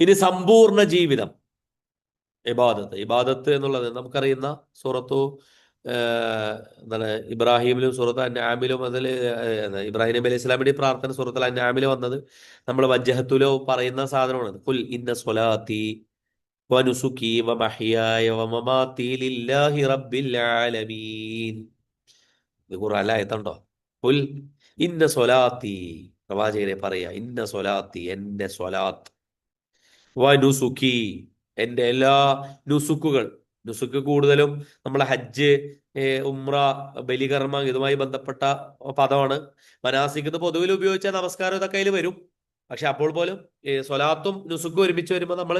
ഇനി സമ്പൂർണ്ണ ജീവിതം, ഇബാദത്ത് എന്നുള്ളത് നമുക്കറിയുന്ന സൂറത്തു എന്താണ് ഇബ്രാഹിമിലും സൂറത്ത് അൻആമിലും, അതിൽ ഇബ്രാഹിം നബി അലൈഹി ഇസ്ലാമിന്റെ പ്രാർത്ഥന സൂറത്തുൽ അൻആമിൽ വന്നത് നമ്മൾ വജ്ജഹത്തുലോ പറയുന്ന സാധനമാണ്. ഖുൽ ഇന്ന സ്വലാത്തി വനുസുക്കി വമഹ്യായ വമമാതി ലില്ലാഹി റബ്ബിൽ ആലമീൻ. ഇത് ഖുർആനിലായതുണ്ടോ? ഖുൽ ഇന്ന സ്വലാത്തി, പ്രവാചകരെ പറയാ, ഇന്ന സ്വലാത്തി, എന്റെ സ്വലാത്ത്, വനുസുക്കി, എന്റെ എല്ലാ നുസുക്കുകൾ. നുസുക്ക് കൂടുതലും നമ്മളെ ഹജ്ജ്, ഉംറ, ബലികർമ്മം, ഇതുമായി ബന്ധപ്പെട്ട പദമാണ്. മനാസിക് എന്ന് പൊതുവിൽ ഉപയോഗിച്ച നമസ്കാരം ഇതൊക്കെ അതിൽ വരും. പക്ഷെ അപ്പോൾ പോലും സ്വലാത്തും നുസുക്കും ഒരുമിച്ച് വരുമ്പോൾ നമ്മൾ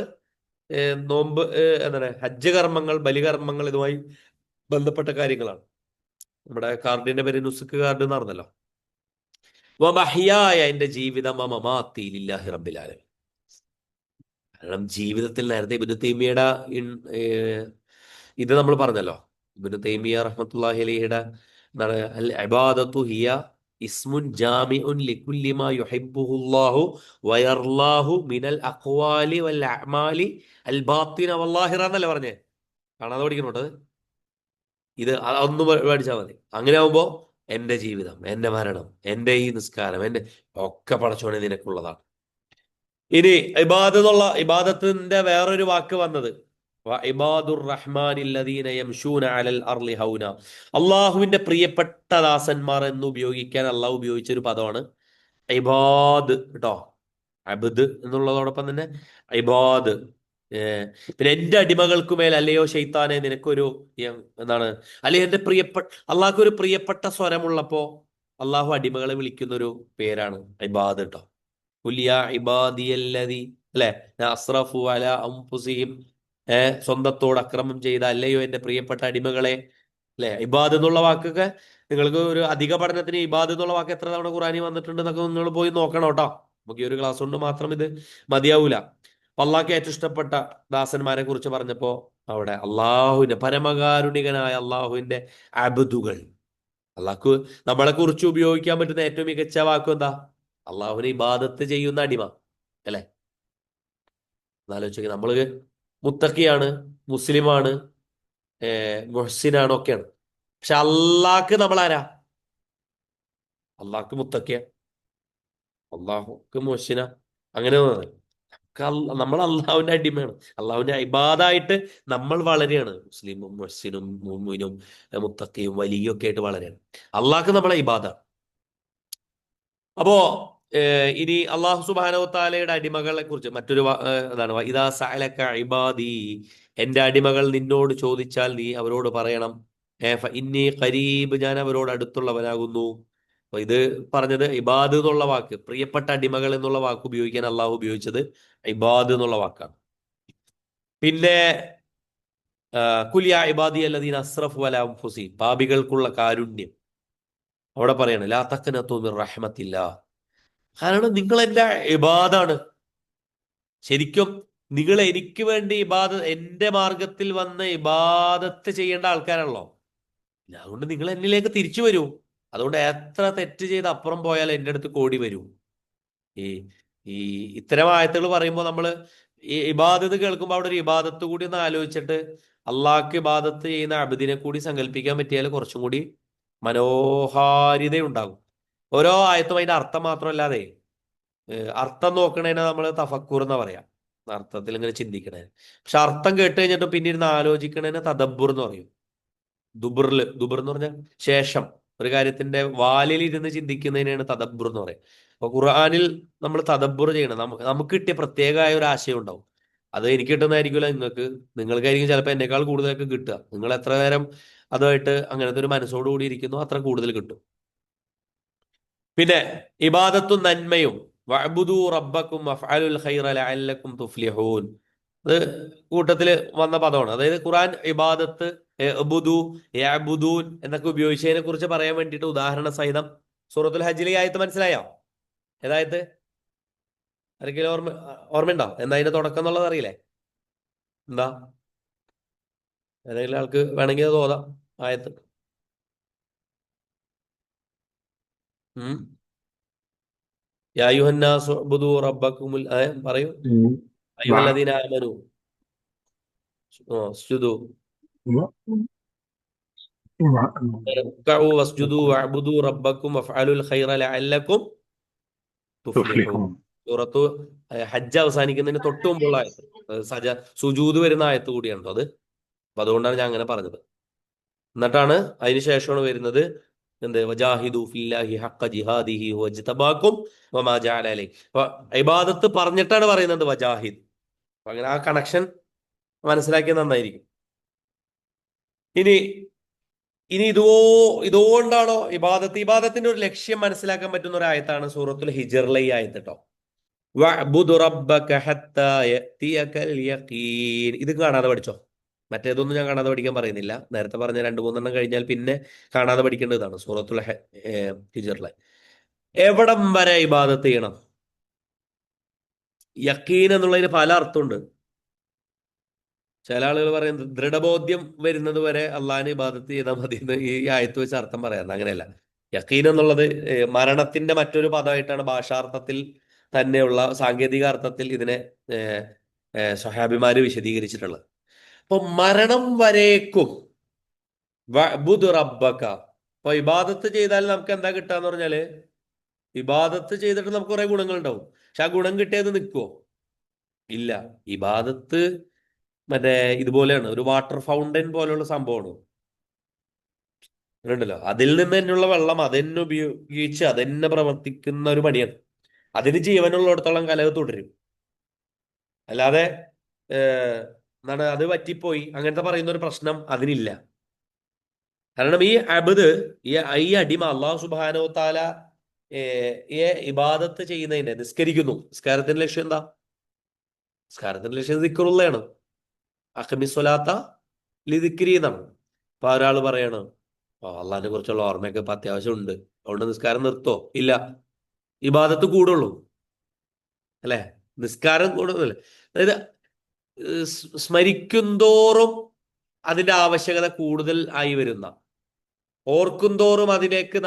നോമ്പ്, എന്താണ് ഹജ്ജ് കർമ്മങ്ങൾ, ബലികർമ്മങ്ങൾ, ഇതുമായി ബന്ധപ്പെട്ട കാര്യങ്ങളാണ്. നമ്മുടെ കാർഡിന്റെ പേര് നുസുക്ക് കാർഡ് എന്ന് പറഞ്ഞല്ലോ. വമഹ്യായ, എന്റെ ജീവിതം, വമമാതി ലില്ലാഹി റബ്ബിൽ ആലമീൻ. കാരണം ജീവിതത്തിൽ നേരത്തെ ഇബ്നു തൈമിയയുടെ ഇത് നമ്മൾ പറഞ്ഞല്ലോ. ഇബ്നു തൈമിയ റഹ്മത്തുള്ളാഹി അലൈഹിയുടെ എന്താണ്, അൽ ഇബാദത്തു ഹിയ ഇസ്മുൻ ജാമിഉൻ ലികുല്ലി മാ യുഹിബ്ബുഹുല്ലാഹു വയർലാഹു മിനൽ അഖ്വാലി വൽ അഅമാലി അൽ ബാത്തിന വല്ലാഹിറ എന്നല്ലേ പറഞ്ഞേ? കാണാതെ പഠിക്കണോട്ട്. ഇത് ഒന്ന് പഠിച്ചാൽ മതി. അങ്ങനെ ആവുമ്പോ എന്റെ ജീവിതം, എന്റെ മരണം, എന്റെ ഈ നിസ്കാരം, എന്റെ ഒക്കെ പടച്ചോനെ നിനക്കുള്ളതാണ്. ഇനി ഇബാദത്തിന്റെ വേറൊരു വാക്ക് വന്നത് ഇബാദുർ റഹ്മാനില്ലദീന യംശൂന അലൽ അർളി ഹൗന. അള്ളാഹുവിന്റെ പ്രിയപ്പെട്ട ദാസന്മാർ എന്ന് ഉപയോഗിക്കാൻ അള്ളാഹു ഉപയോഗിച്ചൊരു പദമാണ് ഇബാദ് കേട്ടോ. അബ്ദ് എന്നുള്ളതോടൊപ്പം തന്നെ ഇബാദ്. പിന്നെ എന്റെ അടിമകൾക്കുമേൽ അല്ലയോ ശൈത്താനെ നിനക്കൊരു എന്താണ്, അല്ലെങ്കിൽ എന്റെ അള്ളാഹ്ക്ക് ഒരു പ്രിയപ്പെട്ട സ്വരമുള്ളപ്പോ അള്ളാഹു അടിമകളെ വിളിക്കുന്ന ഒരു പേരാണ് ഇബാദ് കേട്ടോ. ഇബാദിയല്ലദി, അല്ലെ, അസ്റഫു അലാ അൻഫുസിഹിം, സ്വന്തത്തോട് അക്രമം ചെയ്ത അല്ലയോ എന്റെ പ്രിയപ്പെട്ട അടിമകളെ, അല്ലെ. ഇബാദ് എന്നുള്ള വാക്കൊക്കെ നിങ്ങൾക്ക് ഒരു അധിക പഠനത്തിന് ഇബാദ് എന്നുള്ള വാക്ക് എത്ര തവണ ഖുറാനി വന്നിട്ടുണ്ട് എന്നൊക്കെ നിങ്ങൾ പോയി നോക്കണം കേട്ടോ. നമുക്ക് ഈ ഒരു ക്ലാസ് കൊണ്ട് മാത്രം ഇത് മതിയാവൂല. അള്ളാഹ്ക്ക് ഏറ്റവും ഇഷ്ടപ്പെട്ട ദാസന്മാരെ കുറിച്ച് പറഞ്ഞപ്പോ അവിടെ അള്ളാഹുവിന്റെ പരമകാരുണികനായ അള്ളാഹുവിന്റെ അബ്ദുകൾ, അള്ളാഹ്ക്ക് നമ്മളെ കുറിച്ച് ഉപയോഗിക്കാൻ പറ്റുന്ന ഏറ്റവും മികച്ച വാക്കും എന്താ? അള്ളാഹുവിനെ ഇബാദത്ത് ചെയ്യുന്ന അടിമ, അല്ലെ. എന്നാലോചിക്കുക, നമ്മള് മുത്തക്കിയാണ്, മുസ്ലിമാണ്, മുഹ്സിനാണ്, ഒക്കെയാണ്. പക്ഷെ അള്ളാഹ്ക്ക് നമ്മൾ ആരാ? അള്ളാഹ്ക്ക് മുത്തക്കിയ, അള്ളാഹുക്ക് മുഹ്സിന, അങ്ങനെ നമ്മൾ അള്ളാഹുവിന്റെ അടിമയാണ്. അള്ളാഹുവിന്റെ ഇബാദായിട്ട് നമ്മൾ വളരെയാണ്. മുസ്ലിമും മുഹ്സിനും മുഅ്മിനും മുത്തക്കിയും വലിയും ഒക്കെ ആയിട്ട് വളരെയാണ്. അള്ളാഹ്ക്ക് നമ്മളെ ഇബാദ. അപ്പോ ഇനി അള്ളാഹു സുബ്ഹാനഹു വതആലയുടെ അടിമകളെ കുറിച്ച് മറ്റൊരു ഇതാണ്, ഇദാ സഅലക ഇബാദി, എന്റെ അടിമകൾ നിന്നോട് ചോദിച്ചാൽ നീ അവരോട് പറയണം, ഫഇന്നി ഖരീബ്, ഞാൻ അവരോട് അടുത്തുള്ളവനാകുന്നു. അപ്പൊ ഇത് പറഞ്ഞത് ഇബാദ് എന്നുള്ള വാക്ക്, പ്രിയപ്പെട്ട അടിമകൾ എന്നുള്ള വാക്ക് ഉപയോഗിക്കാൻ അള്ളാഹു ഉപയോഗിച്ചത് ഇബാദ് എന്നുള്ള വാക്കാണ്. പിന്നെ കുൽ യാ ഇബാദി അല്ലദീന അസ്റഫു അലാ അൻഫുസിഹിം, പാപികൾക്കുള്ള കാരുണ്യം അവിടെ പറയാണ്, ലാ തഖ്നതു മിർ റഹ്മത്തില്ലാഹ്, കാരണം നിങ്ങൾ എൻ്റെ ഇബാദാണ്. ശരിക്കും നിങ്ങൾ എനിക്ക് വേണ്ടി എന്റെ മാർഗത്തിൽ വന്ന് ഇബാദത്ത് ചെയ്യേണ്ട ആൾക്കാരാണല്ലോ. അതുകൊണ്ട് നിങ്ങൾ എന്നിലേക്ക് തിരിച്ചു വരൂ. അതുകൊണ്ട് എത്ര തെറ്റ് ചെയ്ത് അപ്പുറം പോയാൽ എൻ്റെ അടുത്ത് കോടി വരൂ. ഈ ഈ ഇത്തരം ആയത്തുകൾ പറയുമ്പോൾ നമ്മൾ ഈ ഇബാദത്ത് കേൾക്കുമ്പോൾ അവിടെ ഒരു ഇബാദത്ത് കൂടി ഒന്ന് ആലോചിച്ചിട്ട് അള്ളാഹ്ക്ക് ഇബാദത്ത് ചെയ്യുന്ന അബ്ദിനെ കൂടി സങ്കല്പിക്കാൻ പറ്റിയാൽ കുറച്ചും കൂടി മനോഹാരിതയുണ്ടാകും. ഓരോ ആയത്തും അതിന്റെ അർത്ഥം മാത്രമല്ലാതെ അർത്ഥം നോക്കണേനെ നമ്മൾ തഫക്കൂർ എന്ന് പറയാം, അർത്ഥത്തിൽ ഇങ്ങനെ ചിന്തിക്കണേ. പക്ഷെ അർത്ഥം കേട്ട് കഴിഞ്ഞിട്ട് പിന്നെ ഇരുന്ന് ആലോചിക്കണേനെ തദബ്ബുർ എന്ന് പറയും. ദുബർ എന്ന് പറഞ്ഞാൽ ശേഷം ഒരു കാര്യത്തിന്റെ വാലിൽ ഇരുന്ന് ചിന്തിക്കുന്നതിനാണ് തദബ്ബുർ എന്ന് പറയും. അപ്പൊ ഖുർആനിൽ നമ്മൾ തദബ്ബുർ ചെയ്യണം. നമുക്ക് കിട്ടിയ പ്രത്യേകമായ ഒരു ആശയം ഉണ്ടാവും. അത് എനിക്ക് കിട്ടുന്നതായിരിക്കില്ല നിങ്ങൾക്കായിരിക്കും ചിലപ്പോൾ എന്നേക്കാൾ കൂടുതലൊക്കെ കിട്ടുക. നിങ്ങൾ എത്ര നേരം അതുമായിട്ട് അങ്ങനത്തെ ഒരു മനസ്സോടുകൂടി ഇരിക്കുന്നു അത്ര കൂടുതൽ കിട്ടും. പിന്നെ ഇബാദത്തും നന്മയും, വഅ്ബുദൂ റബ്ബക്കും വഫ്അലുൽ ഖൈറ ലഅല്ലക്കും തുഫ്ലിഹൂൻ, അത് കൂട്ടത്തിൽ വന്ന പദമാണ്. അതായത് ഖുർആൻ ഇബാദത്ത്, ഇഅ്ബുദൂ, യഅ്ബുദൂൻ എന്നൊക്കെ ഉപയോഗിച്ചതിനെ കുറിച്ച് പറയാൻ വേണ്ടിയിട്ട് ഉദാഹരണ സഹിതം സൂറത്തുൽ ഹജ്ജിലെ ആയത്ത് മനസ്സിലായോ? ഏതായത് ആരെങ്കിലും ഓർമ്മയുണ്ടോ? എന്താ അതിന്റെ തുടക്കം എന്നുള്ളത് അറിയില്ലേ? എന്താ ഏതെങ്കിലും ആൾക്ക് വേണമെങ്കിൽ അത് ഓതാം ആയത്ത്. യാ അയ്യുഹന്നാസു ഉഅ്ബുദൂ റബ്ബക്കുമുൽ, പറയൂ. അയ്യുഹല്ലദീന ആമനൂ ഉസ്ജുദൂ ഇർകഉ വസ്ജുദൂ വഅ്ബുദൂ റബ്ബക്കും വഫ്അലുൽ ഖൈറ ലഅല്ലക്കും തുഫ്ലിഹൂൻ. സൂറത്തു ഹജ്ജ് അവസാനിക്കുന്നതിന് തൊട്ട് മുമ്പുള്ള ആയത്ത്, സുജൂദ് വരുന്ന ആയത്ത് കൂടിയാണ് അത്. അപ്പൊ അതുകൊണ്ടാണ് ഞാൻ അങ്ങനെ പറഞ്ഞത്. എന്നിട്ടാണ് അതിന് ശേഷമാണ് വരുന്നത് എന്ത്, വജാഹിദു ഫില്ലാഹി ഹഖ്ക ജിഹാദിഹി വജ്തബാക്കും വമാ ജഅല അലൈക്കും. അപ്പൊ ഇബാദത്ത് പറഞ്ഞിട്ടാണ് പറയുന്നത് വജാഹിദ്. അപ്പൊ അങ്ങനെ ആ കണക്ഷൻ മനസ്സിലാക്കിയത് നന്നായിരിക്കും. ഇനി ഇതുകൊണ്ടാണോ ഇബാദത്തിന്റെ ഒരു ലക്ഷ്യം മനസ്സിലാക്കാൻ പറ്റുന്ന ഒരു ആയത്താണ് സൂറത്തുൽ ഹിജ്റിലെ ഈ ആയത്ത് കേട്ടോ. വഅ്ബുദ് റബ്ബക ഹത്താ യഅതിയകൽ യഖീൻ. ഇത് കാണാതെ പഠിച്ചോ. മറ്റേതൊന്നും ഞാൻ കാണാതെ പഠിക്കാൻ പറയുന്നില്ല. നേരത്തെ പറഞ്ഞ 2-3 കഴിഞ്ഞാൽ പിന്നെ കാണാതെ പഠിക്കേണ്ടതാണ് സൂറത്തുൽ ഹിജ്റിലെ. എവിടം വരെ ഇബാദത്ത് ചെയ്യണം? യഖീൻ എന്നുള്ളതിന് പല അർത്ഥമുണ്ട്. ചില ആളുകൾ പറയുന്നത് ദൃഢബോധ്യം വരുന്നത് വരെ അള്ളാഹിനെ ഇബാദത്ത് ചെയ്താൽ മതി എന്ന് ഈ ആയത്ത് വെച്ച് അർത്ഥം പറയാറുണ്ട്. അങ്ങനെയല്ല. യഖീൻ എന്നുള്ളത് മരണത്തിന്റെ മറ്റൊരു പദമായിട്ടാണ് ഭാഷാർത്ഥത്തിൽ തന്നെയുള്ള സാങ്കേതിക അർത്ഥത്തിൽ ഇതിനെ സ്വഹാബിമാര് വിശദീകരിച്ചിട്ടുള്ളത്. അപ്പൊ മരണം വരേക്കും വഅ്ബുദ് റബ്ബക. അപ്പൊ ഇബാദത്ത് ചെയ്താൽ നമുക്ക് എന്താ കിട്ടാന്ന് പറഞ്ഞാല്, ഇബാദത്ത് ചെയ്തിട്ട് നമുക്ക് കുറെ ഗുണങ്ങൾ ഉണ്ടാവും. പക്ഷെ ആ ഗുണം കിട്ടിയത് നിൽക്കുവോ? ഇല്ല. ഇബാദത്ത് മറ്റേ ഇതുപോലെയാണ്, ഒരു വാട്ടർ ഫൗണ്ടൻ പോലെയുള്ള സംഭവമാണ്. ഉണ്ടല്ലോ, അതിൽ നിന്ന് തന്നെയുള്ള വെള്ളം അതെന്നെ ഉപയോഗിച്ച് അതെന്നെ പ്രവർത്തിക്കുന്ന ഒരു പണിയാണ്. അതിന് ജീവനുള്ളിടത്തോളം കാലം അത് തുടരും. അല്ലാതെ എന്താണ് അത് പറ്റിപ്പോയി അങ്ങനത്തെ പറയുന്ന ഒരു പ്രശ്നം അതിനില്ല. കാരണം ഈ അബ്ദ്, ഈ അടിമ അല്ലാഹു സുബ്ഹാനഹു വ തആല ഇബാദത്ത് ചെയ്യുന്നതിന്റെ, നിസ്കരിക്കുന്നു. നിസ്കാരത്തിന്റെ ലക്ഷ്യം എന്താ? നിസ്കാരത്തിന്റെ ലക്ഷ്യം ദിക്റുള്ളയാണ്. അഖിമിസ്സലാത്ത ലിദിക്രി എന്നാണ്. അപ്പൊ ഒരാൾ പറയാണ്, അള്ളാഹിനെ കുറിച്ചുള്ള ഓർമ്മയൊക്കെ ഇപ്പൊ അത്യാവശ്യം ഉണ്ട്, അതുകൊണ്ട് നിസ്കാരം നിർത്തോ? ഇല്ല. ഇബാദത്ത് കൂടുള്ളൂ അല്ലെ? നിസ്കാരം കൂടുതൽ, അതായത് സ്മരിക്കുന്തോറും അതിന്റെ ആവശ്യകത കൂടുതൽ ആയി വരുന്ന, ഓർക്കുന്തോറും അതിലേക്ക്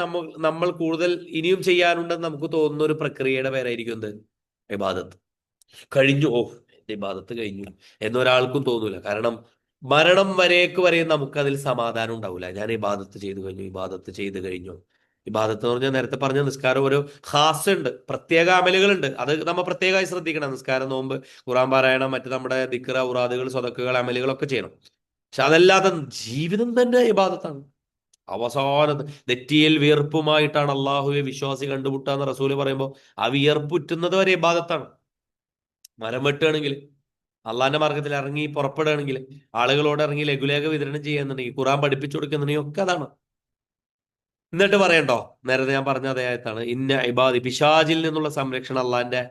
നമ്മൾ കൂടുതൽ ഇനിയും ചെയ്യാനുണ്ടെന്ന് നമുക്ക് തോന്നുന്ന ഒരു പ്രക്രിയയുടെ പേരായിരിക്കും എന്ത്? ഇബാദത്ത്. കഴിഞ്ഞു, എന്റെ ഇബാദത്ത് കഴിഞ്ഞു എന്നൊരാൾക്കും തോന്നൂല. കാരണം മരണം വരെ നമുക്കതിൽ സമാധാനം ഉണ്ടാവില്ല. ഞാൻ ഇബാദത്ത് ചെയ്തു കഴിഞ്ഞു, ഇബാദത്ത് ചെയ്തു കഴിഞ്ഞു. ഇബാദത്ത് എന്ന് പറഞ്ഞാൽ നേരത്തെ പറഞ്ഞ നിസ്കാരം ഒരു ഖാസ് ഉണ്ട്, പ്രത്യേക അമലുകളുണ്ട്. അത് നമ്മൾ പ്രത്യേകമായി ശ്രദ്ധിക്കണം. നിസ്കാരം, നോമ്പ്, ഖുർആൻ പാരായണം, മറ്റു നമ്മുടെ ദിക്ർ, ഔറാദുകൾ, സ്വതക്കുകൾ, അമലുകളൊക്കെ ചെയ്യണം. പക്ഷെ അതല്ലാതെ ജീവിതം തന്നെ ഇബാദത്താണ്. അവസാനം നെറ്റിയിൽ വിയർപ്പുമായിട്ടാണ് അള്ളാഹുവെ വിശ്വാസി കണ്ടുമുട്ടാന്ന് റസൂല് പറയുമ്പോൾ ആ വിയർപ്പുറ്റുന്നത് വരെ ഇബാദത്താണ്. മരം വെട്ടുകയാണെങ്കിൽ, അള്ളാന്റെ മാർഗത്തിൽ ഇറങ്ങി പുറപ്പെടുകയാണെങ്കിൽ, ആളുകളോട് ഇറങ്ങി ലഘുലേഖ വിതരണം ചെയ്യുന്നുണ്ടെങ്കിൽ, ഖുർആൻ പഠിപ്പിച്ചു കൊടുക്കുന്നുണ്ടെങ്കിൽ ഒക്കെ അതാണ്. എന്നിട്ട് പറയണ്ടോ, നേരത്തെ ഞാൻ പറഞ്ഞ അദ്ദേഹത്താണ് ഇന്ന ഇബാദ്, പിശാചിൽ നിന്നുള്ള സംരക്ഷണം അള്ളാന്റെ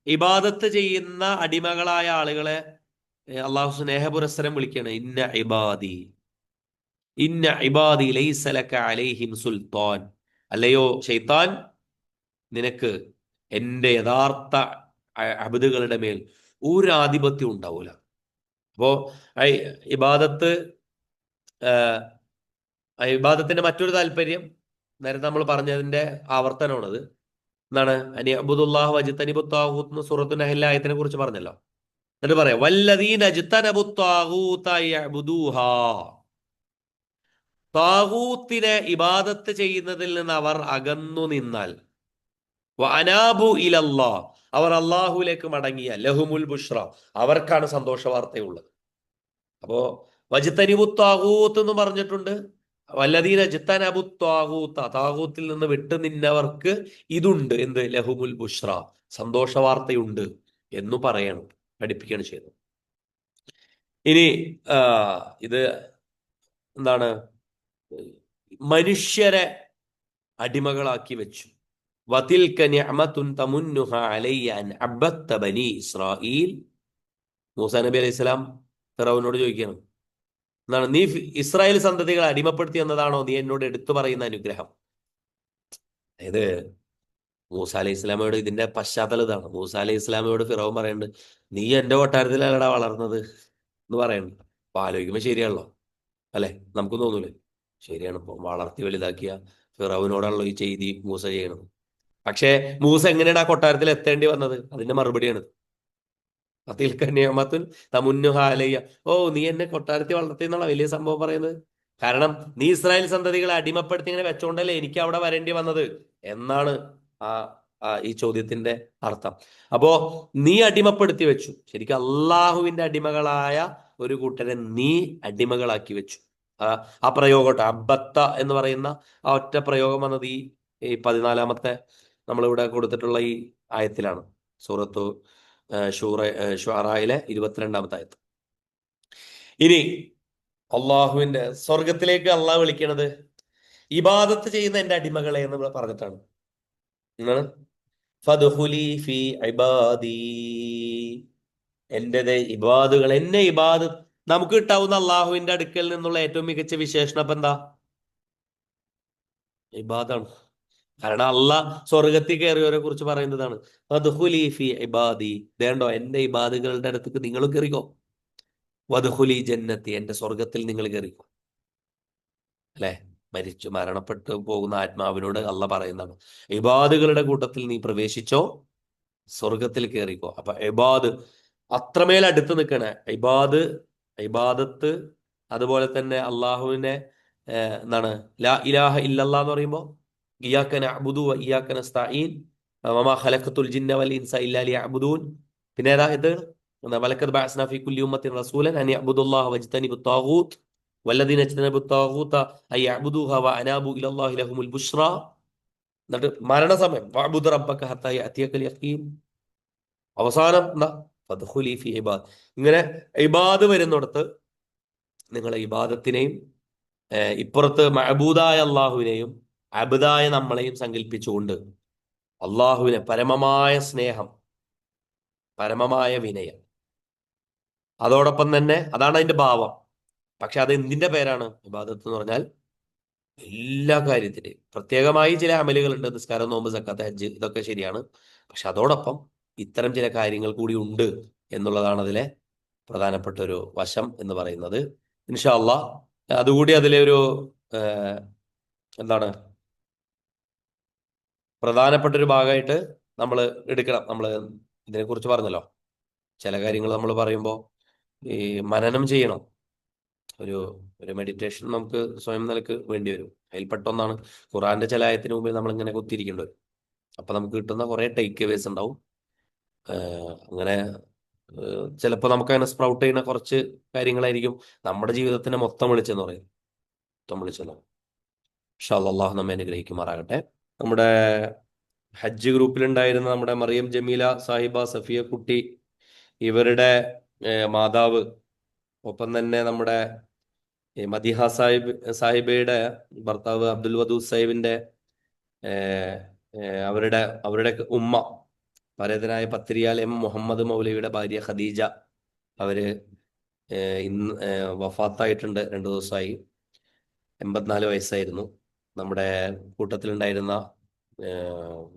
ഇബാദത്ത് ചെയ്യുന്ന അടിമകളായ ആളുകളെ അള്ളാഹു സ്നേഹപുരസ്സരം വിളിക്കുകയാണ്. ഇന്ന ഇബാദി ലൈസ ലക അലൈഹിം സുൽത്താൻ. അല്ലയോ ശൈത്താൻ, നിനക്ക് എൻ്റെ യഥാർത്ഥ അബദുകളുടെ മേൽ ഒരു ആധിപത്യം ഉണ്ടാവൂല. അപ്പോ ഇബാദത്തിന്റെ മറ്റൊരു താല്പര്യം നേരത്തെ നമ്മൾ പറഞ്ഞതിന്റെ ആവർത്തനമാണത്. എന്താണ്? അനി അബ്ദുല്ലാഹ് വജ്തനിബു ത്വാഗൂത്ത് എന്ന് സൂറത്തുൽ നഹ്ൽ ആയത്തിനെ കുറിച്ച് പറഞ്ഞല്ലോ. എന്നിട്ട് പറയാം വല്ലദീന അജ്തനബു ത്വാഗൂത യഅ്ബുദൂഹാ. താഗൂത്തിനെ ഇബാദത്ത് ചെയ്യുന്നതിൽ നിന്ന് അവർ അകന്നു നിന്നാൽ, വഅനാബു ഇലല്ലാ, അവർ അള്ളാഹുലേക്ക് മടങ്ങിയ, ലഹുമുൽ ബുഷ്റ, അവർക്കാണ് സന്തോഷ വാർത്തയുള്ളത്. അപ്പോ വജ്തനിബു ത്വാഗൂത്ത് എന്ന് പറഞ്ഞിട്ടുണ്ട്. വല്ലദീന ജ്തനബു ത്വാഗൂത്ത, താഗൂത്തിൽ നിന്ന് വിട്ടു നിന്നവർക്ക് ഇതുണ്ട്, എന്ത്? ലഹുമുൽ ബുഷ്റ, സന്തോഷ വാർത്തയുണ്ട് എന്നു പറയണം, പഠിപ്പിക്കുകയാണ് ചെയ്യുന്നത്. ഇനി ഇത് എന്താണ്? മനുഷ്യരെ അടിമകളാക്കി വെച്ചു. വതിൽക നിഅമതുൻ തമുന്നുഹ അലയ്യ അൻ അബ്ബത്ത ബനി ഇസ്രായീൽ. മൂസാ നബി അലൈഹി സ്വലാം ഫിറൗനോട് ചോദിക്കുകയാണ്, എന്താണ്? നീ ഇസ്രായേൽ സന്തതികളെ അടിമപ്പെടുത്തി എന്നതാണോ നീ എന്നോട് എടുത്തു പറയുന്ന അനുഗ്രഹം? അതായത് മൂസാ അലൈഹി ഇസ്ലാമയോട് ഇതിന്റെ പശ്ചാത്തലം ഇതാണ്. മൂസാ അലൈഹി ഇസ്ലാമയോട് ഫിറൗൻ പറയുന്നുണ്ട്, നീ എന്റെ കൊട്ടാരത്തിലല്ലടാ വളർന്നത് എന്ന് പറയുന്നുണ്ട്. അപ്പൊ ആലോചിക്കുമ്പോൾ ശരിയാണല്ലോ, അല്ലെ? നമുക്ക് തോന്നൂലേ? ശരിയാണ്. ഇപ്പൊ വളർത്തി വലുതാക്കിയ ഫിറൗനോടാണല്ലോ ഈ ചെയ്തി മൂസ ചെയ്യണത്. പക്ഷേ മൂസ എങ്ങനെയാണ് ആ കൊട്ടാരത്തിൽ എത്തേണ്ടി വന്നത്? അതിന്റെ മറുപടിയാണ് തമുന്നുഹ അലയ്യ. ഓ, നീ എന്നെ കൊട്ടാരത്തിൽ വളർത്തി എന്നുള്ള വലിയ സംഭവം പറയുന്നത്. കാരണം നീ ഇസ്രായേൽ സന്തതികളെ അടിമപ്പെടുത്തി ഇങ്ങനെ വെച്ചോണ്ടല്ലേ എനിക്ക് അവിടെ വരേണ്ടി വന്നത് എന്നാണ് ഈ ചോദ്യത്തിന്റെ അർത്ഥം. അപ്പോ നീ അടിമപ്പെടുത്തി വെച്ചു. ശരിക്കും അള്ളാഹുവിന്റെ അടിമകളായ ഒരു കൂട്ടരെ നീ അടിമകളാക്കി വെച്ചു. ആ പ്രയോഗം അബത്ത എന്ന് പറയുന്ന ആ ഒറ്റ പ്രയോഗം വന്നത് ഈ 14-ാമത്തെ നമ്മളിവിടെ കൊടുത്തിട്ടുള്ള ഈ ആയത്തിലാണ്. സൂറത്തു ഷുഅറയിലെ 22-ാമത്തെ ആയത്ത്. ഇനി അള്ളാഹുവിന്റെ സ്വർഗത്തിലേക്ക് അള്ളാഹ് വിളിക്കണത് ഇബാദത്ത് ചെയ്യുന്ന എന്റെ അടിമകളെ എന്ന് പറഞ്ഞിട്ടാണ്. എന്താണ്? ഫദ്ഖുലി ഫീ ഇബാദി, എന്റേത് ഇബാദുകൾ, എന്നെ ഇബാദത്ത്. നമുക്ക് കിട്ടാവുന്ന അള്ളാഹുവിന്റെ അടുക്കൽ നിന്നുള്ള ഏറ്റവും മികച്ച വിശേഷണം ഇപ്പൊ എന്താ? ഇബാദാണ്. കാരണം അള്ളാഹ് സ്വർഗത്തിൽ കയറിയവരെ കുറിച്ച് പറയുന്നതാണ് വദ്ഖുലി ഫീ ഇബാദി. വേണ്ടോ, എന്റെ ഇബാദുകളുടെ അടുത്തേക്ക് നിങ്ങൾ കയറിക്കോ. വദ്ഖുലി ജന്നത്തി, എന്റെ സ്വർഗത്തിൽ നിങ്ങൾ കയറിക്കോ. അല്ലെ? മരണപ്പെട്ടു പോകുന്ന ആത്മാവിനോട് അള്ളാഹ് പറയുന്നതാണ്, ഇബാദുകളുടെ കൂട്ടത്തിൽ നീ പ്രവേശിച്ചോ, സ്വർഗത്തിൽ കയറിക്കോ. അപ്പൊ ഇബാദ് അത്രമേൽ അടുത്ത് നിൽക്കണ ഇബാദത്ത്. അതുപോലെ തന്നെ അള്ളാഹുവിനെ എന്താണ് ലാ ഇലാഹ ഇല്ലല്ലാ എന്ന് പറയുമ്പോൾ ഇയ്യാക നഅ്ബുദു വ ഇയ്യാക നസ്തഈൻ വമാ ഖലഖതുൽ ജിന്ന വൽ ഇൻസ ഇല്ലാ ലിയഅ്ബുദൂൻ. പിന്നെ ഏതാ ഇത്? വലഖദ് ബഅസ്നാ ഫീ കുല്ലി ഉമ്മത്തിൻ റസൂലൻ അൻ യഅ്ബുദുല്ലാഹ വജ്തനിബുത് താഗൂത്ത് വല്ലദീന ഇജ്തനബുത് താഗൂത അൻ യഅ്ബുദൂഹ വഅനാബു ഇലല്ലാഹി ലഹുമുൽ ബുശ്റ. എന്നിട്ട് മരണസമയം വഅ്ബുദ് റബ്ബക ഹത്താ യഅതിയകൽ യഖീൻ. അവസാനം ഫദ്ഖുലി ഫീ ഇബാദ്. ഇങ്ങനെ ഇബാദ് വരുന്നിടത്ത് നിങ്ങളെ ഇബാദത്തിനെയും ഇപ്പുറത്ത് മഅബൂദായ അള്ളാഹുവിനെയും അബ്ദായ നമ്മളെയും സങ്കല്പിച്ചുകൊണ്ട് അള്ളാഹുവിനെ പരമമായ സ്നേഹം, പരമമായ വിനയം, അതോടൊപ്പം തന്നെ അതാണ് അതിന്റെ ഭാവം. പക്ഷെ അത് എന്തിന്റെ പേരാണ്? ഇബാദത്ത് എന്ന് പറഞ്ഞാൽ എല്ലാ കാര്യത്തിന്റെയും പ്രത്യേകമായി ചില അമലുകളുണ്ട്, നിസ്കാരം, നോമ്പ്, സക്കാത്ത്, ഹജ്ജ്, ഇതൊക്കെ ശരിയാണ്. പക്ഷെ അതോടൊപ്പം ഇത്തരം ചില കാര്യങ്ങൾ കൂടി ഉണ്ട് എന്നുള്ളതാണ് അതിലെ പ്രധാനപ്പെട്ട ഒരു വശം എന്ന് പറയുന്നത്. ഇൻഷാ അള്ളാഹ് അതുകൂടി അതിലെ ഒരു എന്താണ് പ്രധാനപ്പെട്ട ഒരു ഭാഗമായിട്ട് നമ്മൾ എടുക്കണം. നമ്മൾ ഇതിനെക്കുറിച്ച് പറഞ്ഞല്ലോ, ചില കാര്യങ്ങൾ നമ്മൾ പറയുമ്പോൾ ഈ മനനം ചെയ്യണം. ഒരു ഒരു മെഡിറ്റേഷൻ നമുക്ക് സ്വയം നിലക്ക് വേണ്ടി വരും. അതിൽപ്പെട്ട ഒന്നാണ് ഖുറാന്റെ ചില ആയത്തിന് മുമ്പിൽ നമ്മൾ ഇങ്ങനെ കുത്തിയിരിക്കേണ്ടി വരും. അപ്പൊ നമുക്ക് കിട്ടുന്ന കുറെ ടേക്ക് അവേസ് ഉണ്ടാവും. അങ്ങനെ ചിലപ്പോൾ നമുക്ക് അങ്ങനെ സ്പ്രൗട്ട് ചെയ്യുന്ന കുറച്ച് കാര്യങ്ങളായിരിക്കും നമ്മുടെ ജീവിതത്തിന്റെ മൊത്തം വെളിച്ചെന്ന് പറയും. മൊത്തം വെളിച്ചെന്ന്. ഇൻഷാ അല്ലാഹ് നമ്മെ അനുഗ്രഹിക്കുമാറാകട്ടെ. നമ്മുടെ ഹജ്ജ് ഗ്രൂപ്പിലുണ്ടായിരുന്ന നമ്മുടെ മറിയം ജമീല സാഹിബ, സഫിയ കുട്ടി, ഇവരുടെ മാതാവ്, ഒപ്പം തന്നെ നമ്മുടെ മദിഹ സാഹിബയുടെ ഭർത്താവ് അബ്ദുൽ വദൂദ് സാഹിബിന്റെ അവരുടെ ഉമ്മ പരേതനായ പത്തിരിയാൽ എം മുഹമ്മദ് മൗലവിയുടെ ഭാര്യ ഖദീജ, അവര് ഇന്ന് വഫാത്തായിട്ടുണ്ട്. 2 ദിവസമായി. 84 വയസ്സായിരുന്നു. നമ്മുടെ കൂട്ടത്തിലുണ്ടായിരുന്ന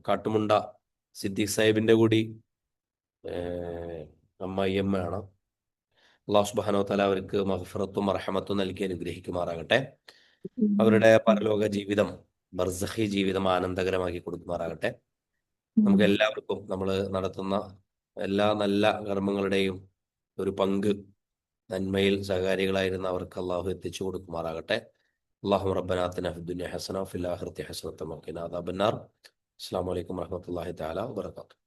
കാട്ടുമുണ്ട സിദ്ദീഖ് സാഹിബിന്റെ കൂടി അമ്മായിയമ്മയാണ്. അല്ലാഹു സുബ്ഹാനഹു വ തആല അവർക്ക് മഗ്ഫിറത്തും റഹ്മത്തും നൽകി അനുഗ്രഹിക്കുമാറാകട്ടെ. അവരുടെ പരലോക ജീവിതം, ബർസഖി ജീവിതം ആനന്ദകരമാക്കി കൊടുക്കുമാറാകട്ടെ. നമുക്ക് എല്ലാവർക്കും നമ്മൾ നടത്തുന്ന എല്ലാ നല്ല കർമ്മങ്ങളുടെയും ഒരു പങ്ക് നന്മയിൽ സഹകാരികളായിരുന്ന അവർക്ക് അള്ളാഹു എത്തിച്ചു കൊടുക്കുമാറാകട്ടെ. അല്ലാഹു റബ്ബനാ ആതിനാ ഫിദ്ദുനിയ ഹസന വഫിൽ ആഖിറതി ഹസനത വഖിനാ അദാബന്നാർ. അസ്സലാമു അലൈക്കും വറഹ്മത്തുള്ളാഹി തആല വബറകാതുഹു.